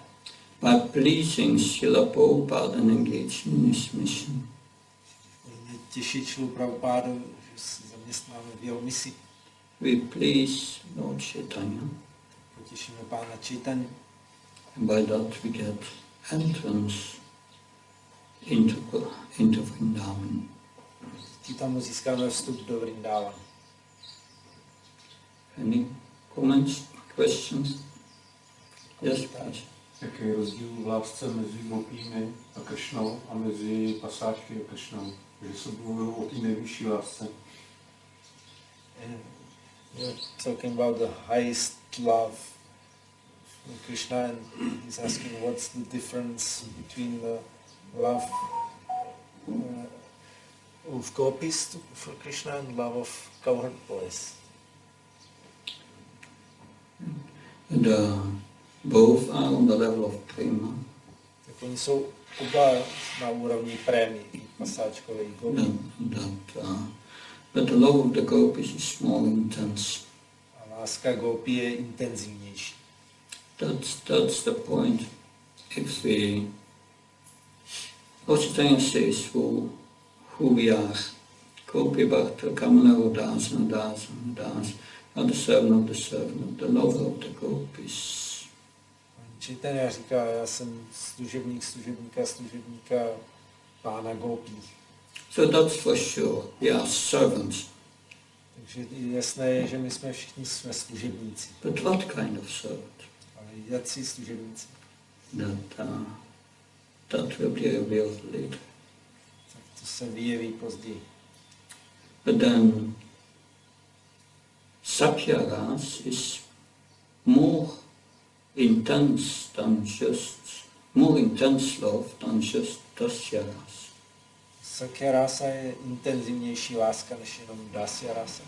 Speaker 1: By pleasing Srila Prabhupada and engaging in his mission.
Speaker 2: Těšit Srilu Prabhupádu, že se zaměstnáme v jeho misi.
Speaker 1: We please Lord Chaitanya.
Speaker 2: Potěšíme Pána Chaitanya.
Speaker 1: And by that we get entrance into Vrindavan.
Speaker 2: Díky tomu získáme vstup do Vrindavanu.
Speaker 1: Any comments, questions? Yes, please.
Speaker 3: Jaký je rozdíl v lásce mezi gopími a Kršnou a mezi pasážky a Kršnou? Že se mluvilo o té nejvyšší lásce.
Speaker 2: You're talking about the highest love from Krishna, and he's asking what's the difference between the love of gopis for Krishna and love of cowherd boys.
Speaker 1: Both are on the level of prema.
Speaker 2: Tak oni jsou oba na úrovni prémy, pasáčkové i gopi.
Speaker 1: But the love of the gopis is more intense.
Speaker 2: A láska gopi je intenzivnější.
Speaker 1: That's the point. If we, Lord Chaitanya says who we are. Gopi Bhakta Kamala Dasa Dasa Dasa are the servant of the lover of the gopis.
Speaker 2: Chaitanya říká, já jsem služebníka pána gopí.
Speaker 1: So that's for sure. We are servants.
Speaker 2: Takže jasné je, že my jsme všichni služebníci.
Speaker 1: But what kind of servant?
Speaker 2: Ale jací služebníci?
Speaker 1: That will be revealed later.
Speaker 2: Tak to se vyjeví později.
Speaker 1: But then Sakya Ras is more intense love than just Dasya Ras.
Speaker 2: Sakya rasa je intenzivnější láska než jenom dasya rasa.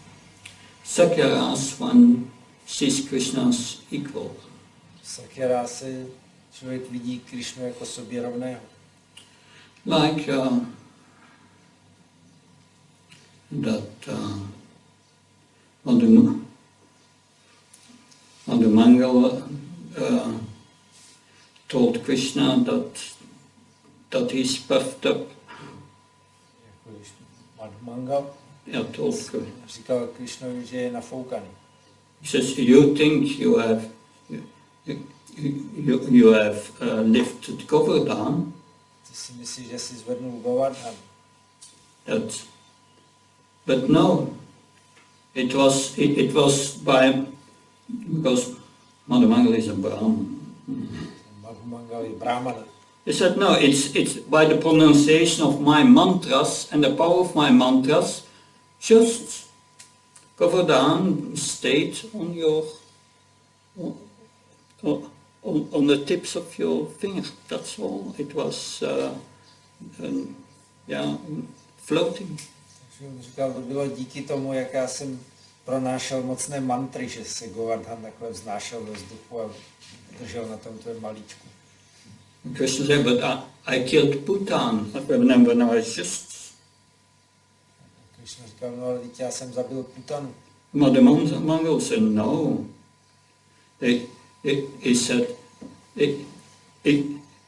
Speaker 1: Sakya Ras, one sees Krishna as equal.
Speaker 2: Sakya rasa člověk vidí Krišnu jako sobě rovného.
Speaker 1: Like Madhumangala told Krishna that he's puffed up.
Speaker 2: Jako když Madhumangal
Speaker 1: Told
Speaker 2: říkal Krišnovi, že je nafoukaný.
Speaker 1: He says, you think you have lifted Govardhan,
Speaker 2: Ty si myslíš, že jsi zvednul Govardhan.
Speaker 1: But no, it was because Madhumangala is a Brahman.
Speaker 2: Madhumangal je brahmana.
Speaker 1: He said, no, it's by the pronunciation of my mantras and the power of my mantras, just Govardhan stayed on the tips of your finger. That's all. It was, floating.
Speaker 2: Takže on říkal, to bylo díky tomu, jak já jsem pronášel mocné mantry, že se Govardhan takhle vznášel ve vzduchu a držel na tom tvém malíčku.
Speaker 1: Krishna said, but I killed Bhutan. I remember now, it's just...
Speaker 2: Krishna říkal, no ale já jsem zabil Putanu.
Speaker 1: Madhumangala said, no. He said,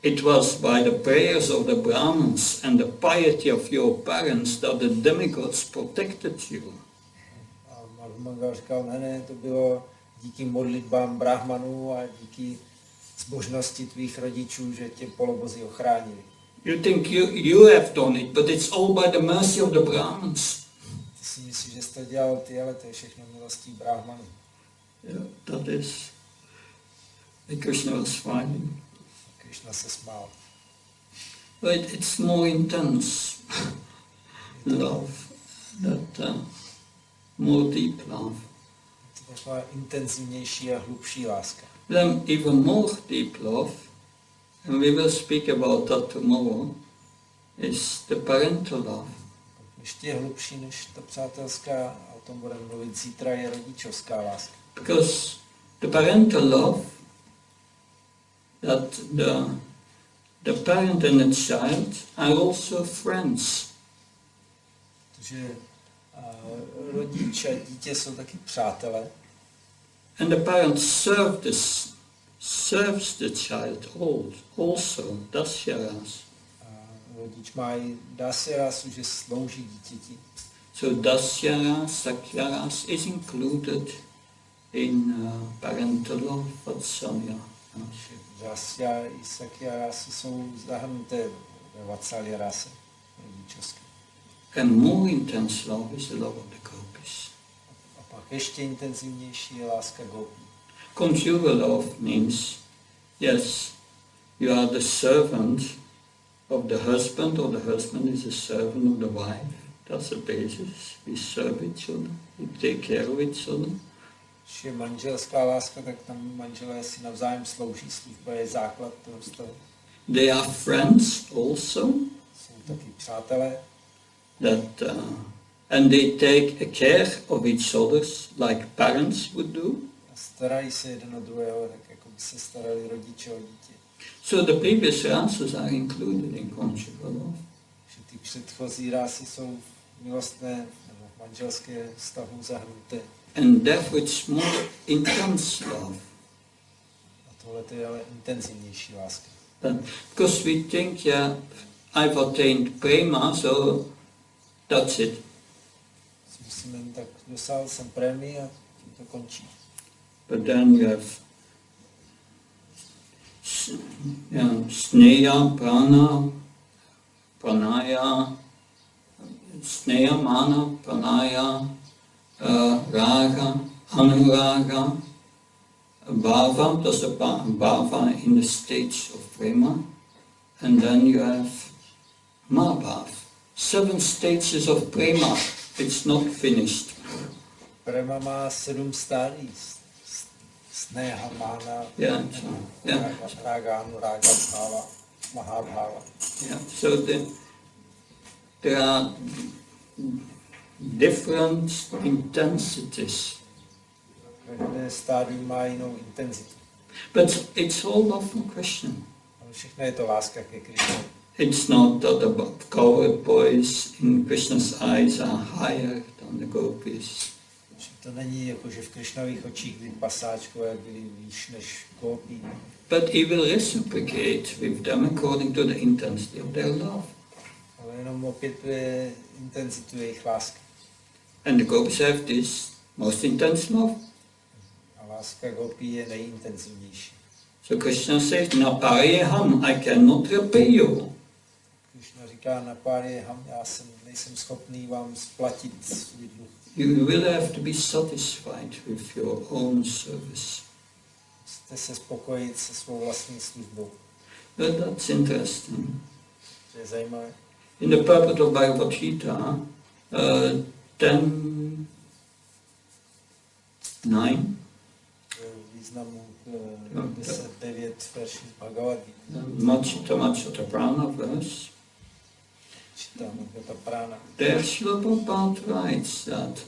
Speaker 1: it was by the prayers of the Brahmins and the piety of your parents that the demigods protected you.
Speaker 2: A Madhumangal říkal, ne, to bylo díky modlitbám Brahmanů a díky zbožnosti tvých rodičů, že tě polobozi ochránili.
Speaker 1: You think you have done it, but it's all by the mercy of the Brahmins.
Speaker 2: Ty si myslíš, že jsi to dělal ty, ale to je všechno milostí Brahmanů.
Speaker 1: Yeah, that is... Krishna was smiling.
Speaker 2: Krishna se smál.
Speaker 1: But it's more intense love, that more deep love.
Speaker 2: To je taková intenzivnější a hlubší láska.
Speaker 1: Then even more deep love, and we will speak about that tomorrow, is the parental love.
Speaker 2: Ještě hlubší než ta přátelská, a o tom budeme mluvit zítra, je rodičovská láska.
Speaker 1: Because the parental love, that the parent and the child are also friends.
Speaker 2: Protože rodič a dítě jsou taky přátelé.
Speaker 1: And the parent serves the child also, dasyaras.
Speaker 2: Rodič má i dasyarasu, že slouží dítěti.
Speaker 1: So dasyaras, sakyaras is included in parental love, vatsalya.
Speaker 2: Dasya i sakyarasy jsou zahrnuté ve vatsalya rase rodičovské.
Speaker 1: And more intense love is the love of the gopis.
Speaker 2: A pak ještě intenzivnější je láska gopí.
Speaker 1: Conjugal love means, yes, you are the servant of the husband, or the husband is a servant of the wife. That's the basis. We serve each other, we take care of each other.
Speaker 2: Když je manželská láska, tak tam manželé si navzájem slouží, služba je základ toho vztahu.
Speaker 1: They are friends also.
Speaker 2: Jsou taky přátelé.
Speaker 1: And they take a care of each other like parents would do.
Speaker 2: A starají se jeden o druhého, tak jako by se starali rodiče o dítě.
Speaker 1: So the previous rases are included in conjugal love.
Speaker 2: Že ty předchozí rásy jsou milostné nebo manželské vztahu zahrnuté.
Speaker 1: And therefore it's more intense love.
Speaker 2: A tohle je ale intenzivnější láska.
Speaker 1: Because we think, yeah, I've attained prema, so that's it.
Speaker 2: Myslíme, tak dosáhl jsem prémii a tím to končí.
Speaker 1: But then you have sneha, pranaya, sneha, mana, pranaya, raga, anuraga, bhava, that's the bhava in the stage of prema, and then you have mahabhav. 7 stages of prema, it's not finished.
Speaker 2: Prema má 7 stádií. Sneha, mána, rága, anuraga, bhava, mahabhava.
Speaker 1: Yeah, so there are different intensities.
Speaker 2: Každé stádium má jinou intenzitu.
Speaker 1: But it's all love for Krishna.
Speaker 2: Ale všechno je to láska ke Krišnovi.
Speaker 1: It's not that the cowherd boys in Krishna's eyes are higher than the gopis.
Speaker 2: To není jako, že v Krišnových očích by pasáčkové byli výš než gópy.
Speaker 1: But he will reciprocate with them according to the intensity of their love.
Speaker 2: Ale jenom opětuje intenzitu jejich lásky.
Speaker 1: And the gopis have this most intense love.
Speaker 2: A láska gópy je nejintenzivnější.
Speaker 1: So Krishna says, Napariyaham, I cannot repay you.
Speaker 2: Krishna říká, Napariyaham, já nejsem schopný vám splatit svůj dluh.
Speaker 1: You will have to be satisfied with your own service.
Speaker 2: Musíte se spokojit se svou vlastní službou.
Speaker 1: But that's interesting.
Speaker 2: To je zajímavé.
Speaker 1: In the purport of Bhagavad-gita, 10:9,
Speaker 2: Významu 10.9 verši z Bhagavad-gita.
Speaker 1: Machita Machita Prana verse,
Speaker 2: Čítám ta prána.
Speaker 1: there Srila Prabhupada writes that,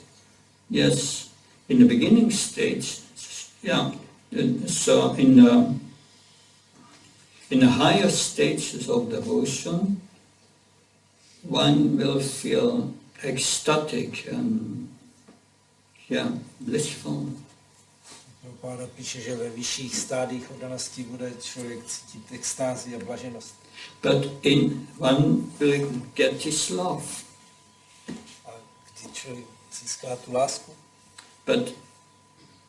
Speaker 1: yes, in the beginning stage, so in the higher stages of devotion, one will feel ecstatic and blissful.
Speaker 2: Prabhupada píše, že ve vyšších stádích oddanosti bude člověk cítit extázi a blaženost.
Speaker 1: But one will get his love.
Speaker 2: A když člověk získá tu lásku,
Speaker 1: But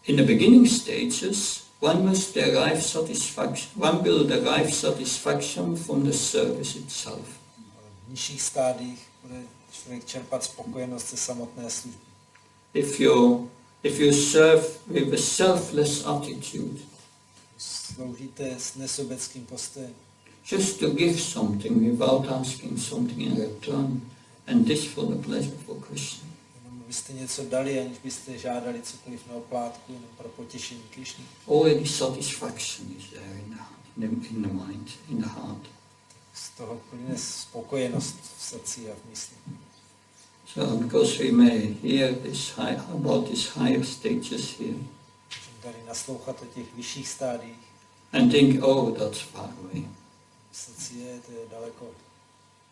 Speaker 1: in the beginning stages, one must derive satisfaction. One will derive satisfaction from the service itself.
Speaker 2: v nižších stádích bude člověk čerpat spokojenost ze samotné služby.
Speaker 1: If you serve with a selfless attitude,
Speaker 2: Sloužíte s nesobeckým postojem.
Speaker 1: just to give something without asking something in return, and this for the pleasure for Krishna.
Speaker 2: Jenom byste něco dali, aniž byste žádali cokoliv na oplátku, jenom pro potěšení Krišny.
Speaker 1: Already satisfaction is there in the mind, in the heart.
Speaker 2: Z toho plyne spokojenost v srdci a v mysli.
Speaker 1: So because we may hear about these higher stages here,
Speaker 2: Můžeme tady naslouchat o těch vyšších stádích.
Speaker 1: and think, oh, that's far away.
Speaker 2: V srdci to je daleko.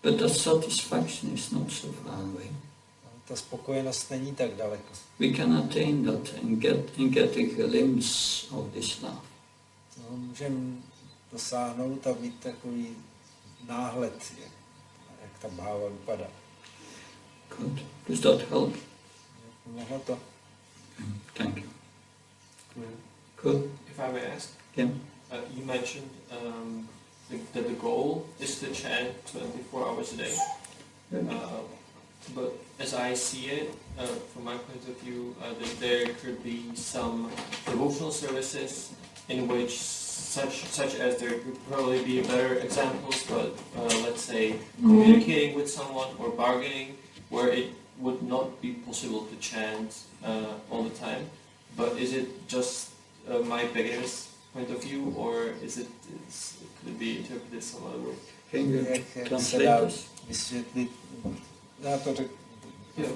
Speaker 1: But that satisfaction is not so far away.
Speaker 2: Ale ta spokojenost není tak daleko.
Speaker 1: We can attain that and get a glimpse of this love.
Speaker 2: Toho můžeme dosáhnout a mít takový náhled, jak ta bháva vypadá.
Speaker 1: Good. Does that help?
Speaker 2: Pomohlo to?
Speaker 1: Thank you.
Speaker 2: Děkuji.
Speaker 1: Good.
Speaker 4: If I may ask,
Speaker 1: Yeah.
Speaker 4: You mentioned that the goal is to chant 24 hours a day. But as I see it, from my point of view, that there could be some devotional services in which such as there could probably be better examples, but let's say communicating with someone or bargaining, where it would not be possible to chant all the time. But is it just my beginner's point of view, or could it be interpreted some other way?
Speaker 1: Can you
Speaker 2: Jak se
Speaker 1: translate
Speaker 2: dá
Speaker 1: this?
Speaker 2: vysvětlit, já to řeknu,
Speaker 4: Jo.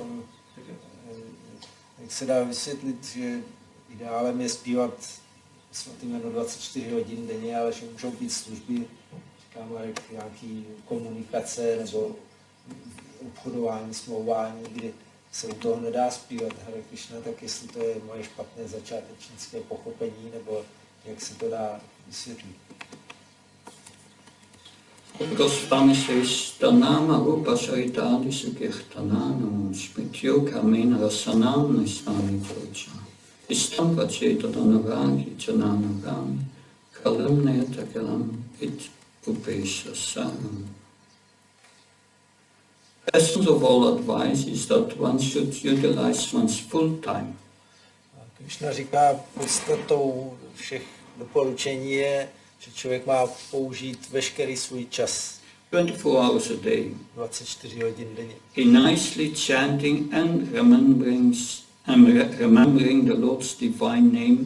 Speaker 2: jak se dá vysvětlit, že ideálem je zpívat svatý jméno 24 hodin denně, ale že můžou být služby, říkáme, nějaký komunikace nebo obchodování, smlouvání, kdy se u toho nedá zpívat Hare Krishna, tak jestli to je moje špatné začátečnické pochopení, nebo jak se to dá vysvětlit.
Speaker 1: Gosvami Rupa Saritadi Sukirtananam Smityo Kamena Rasanam Nisvami Procha Istam Vacetadanavagi Chananavami Kalam Nayatakalam It Upesha Saram. Essence of all advice is that one should utilize one's full time.
Speaker 2: Krishna říká, podstatou všech doporučení je, že člověk má použít veškerý svůj čas.
Speaker 1: 24 hours a day.
Speaker 2: 24 hodin denně.
Speaker 1: In nicely chanting and remembering the Lord's divine name,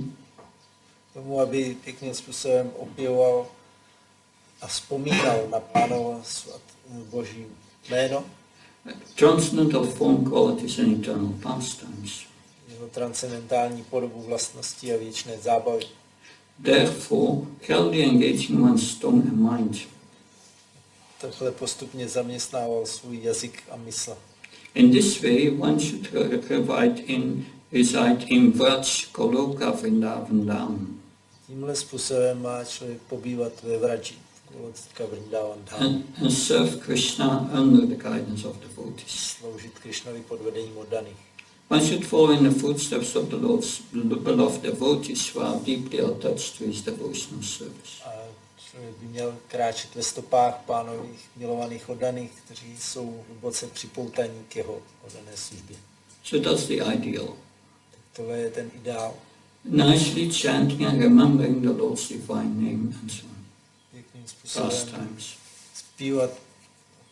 Speaker 2: Tomu, aby pěkným způsobem opěvoval a vzpomínal na Pánovo boží jméno.
Speaker 1: transcendental form, qualities and eternal pastimes.
Speaker 2: Jeho transcendentální podobu, vlastnosti a věčné zábavy.
Speaker 1: Therefore, healthy engaging one's tongue and mind.
Speaker 2: Takhle postupně zaměstnával svůj jazyk a mysl.
Speaker 1: In this way, one should reside in Vraj-Koloka Vrindavan Dham.
Speaker 2: Tímhle způsobem má člověk pobývat ve Vraji, Koloka Vrindavan Dham.
Speaker 1: And serve Krishna under the guidance of devotees.
Speaker 2: Sloužit Krishnovi pod vedením oddaných.
Speaker 1: One should follow in the footsteps of the Lord's beloved devotees who are deeply attached to his devotional service.
Speaker 2: A člověk by měl kráčet ve stopách Pánových milovaných oddaných, kteří jsou hluboce připoutaní k jeho oddané službě.
Speaker 1: So that's the ideal.
Speaker 2: Tak tohle je ten ideál.
Speaker 1: Nicely chanting and remembering the Lord's divine name and so on.
Speaker 2: Pěkným způsobem
Speaker 1: Pastimes.
Speaker 2: zpívat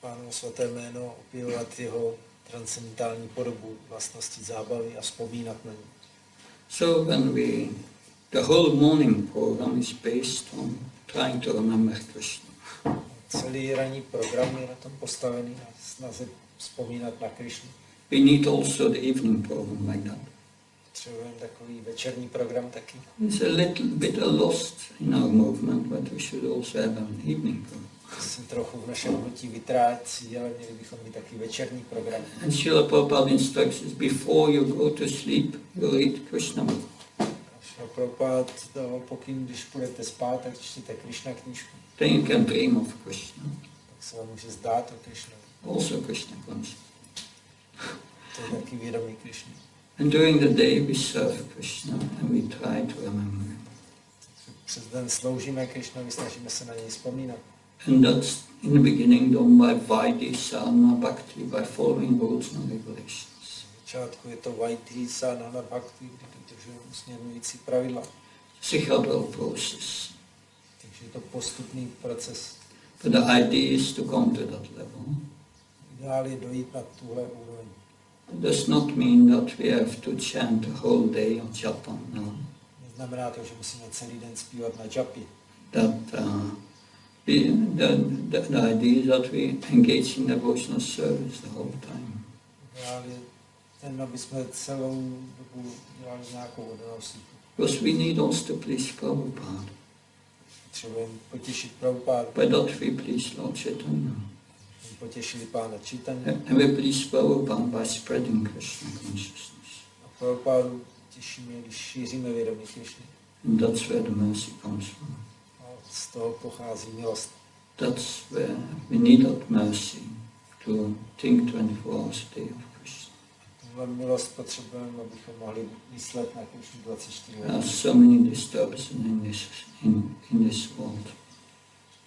Speaker 2: Pánovo svaté jméno, opěvovat jeho transcendentální podobu, vlastnosti zábavy a vzpomínat na ní.
Speaker 1: So the whole morning program is based on trying to remember Krishna.
Speaker 2: Celý ranní program je na tom postavený, na snaze vzpomínat na Krishnu.
Speaker 1: We need also the evening program like that.
Speaker 2: Potřebujeme takový večerní program taky.
Speaker 1: It's a little bit lost in our movement, but we should also have an evening program.
Speaker 2: Se trochu v našem hnutí vytrácí, ale měli bychom mít taky večerní program.
Speaker 1: And Srila Prabhupada instructs us, before you go to sleep, you read Krishna book.
Speaker 2: Srila Prabhupada dával pokyn, když půjdete spát, tak čtěte Krishna knížku.
Speaker 1: Then you can dream of Krishna.
Speaker 2: Tak se vám může zdát o Krishnovi.
Speaker 1: Also Krishna consciousness.
Speaker 2: To je taky vědomí Krishny.
Speaker 1: And during the day we serve Krishna and we try to remember him.
Speaker 2: Přes den sloužíme Krishnovi, snažíme se na něj vzpomínat.
Speaker 1: And that's in the beginning done by Vaidhi Sadhana Bhakti, by following rules and regulations.
Speaker 2: V začátku je to Vaidhi Sadhana Bhakti, kdy dodržujeme usměrňující pravidla.
Speaker 1: It's a gradual process.
Speaker 2: Takže je to postupný proces.
Speaker 1: But the idea is to come to that level.
Speaker 2: Ideál je dojít na tuhle úroveň.
Speaker 1: It does not mean that we have to chant the whole day on japa, no.
Speaker 2: Neznamená to, že musíme celý den zpívat na japi.
Speaker 1: That the idea is that we engage in devotional service the whole time.
Speaker 2: Ideál je ten, aby jsme celou dobu dělali nějakou oddanou službu.
Speaker 1: Because we need also to please Prabhupada.
Speaker 2: Potřebujeme potěšit Prabhupádu.
Speaker 1: By that we please Lord Chaitanya.
Speaker 2: Potěšili Pána Chaitanya.
Speaker 1: And we please Prabhupada by spreading Krishna consciousness.
Speaker 2: A Prabhupádu těšíme, když šíříme vědomí Krishny.
Speaker 1: And that's where the mercy comes from.
Speaker 2: A z toho pochází milost.
Speaker 1: That's where we need that mercy to think 24 hours a day of Krishna.
Speaker 2: Tuhle milost potřebujeme, abychom mohli myslet na Krishnu 24
Speaker 1: There are
Speaker 2: hodin.
Speaker 1: so many disturbances in this world.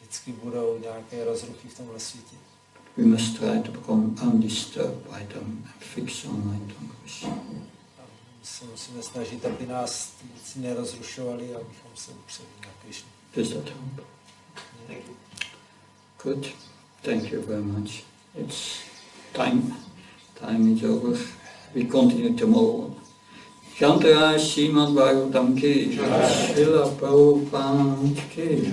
Speaker 2: Vždycky budou nějaké rozruchy v tomhle světě.
Speaker 1: We must try to become undisturbed by them and fix our mind on Krishna.
Speaker 2: A my se musíme snažit, aby nás ty věci nerozrušovaly, abychom se upřeli na Krishnu.
Speaker 1: Does that help?
Speaker 4: Thank you.
Speaker 1: Good. Thank you very much. It's time. Time is over. We continue tomorrow. Shantara Srimad Bhagavatam ki, Srila Prabhupada ki.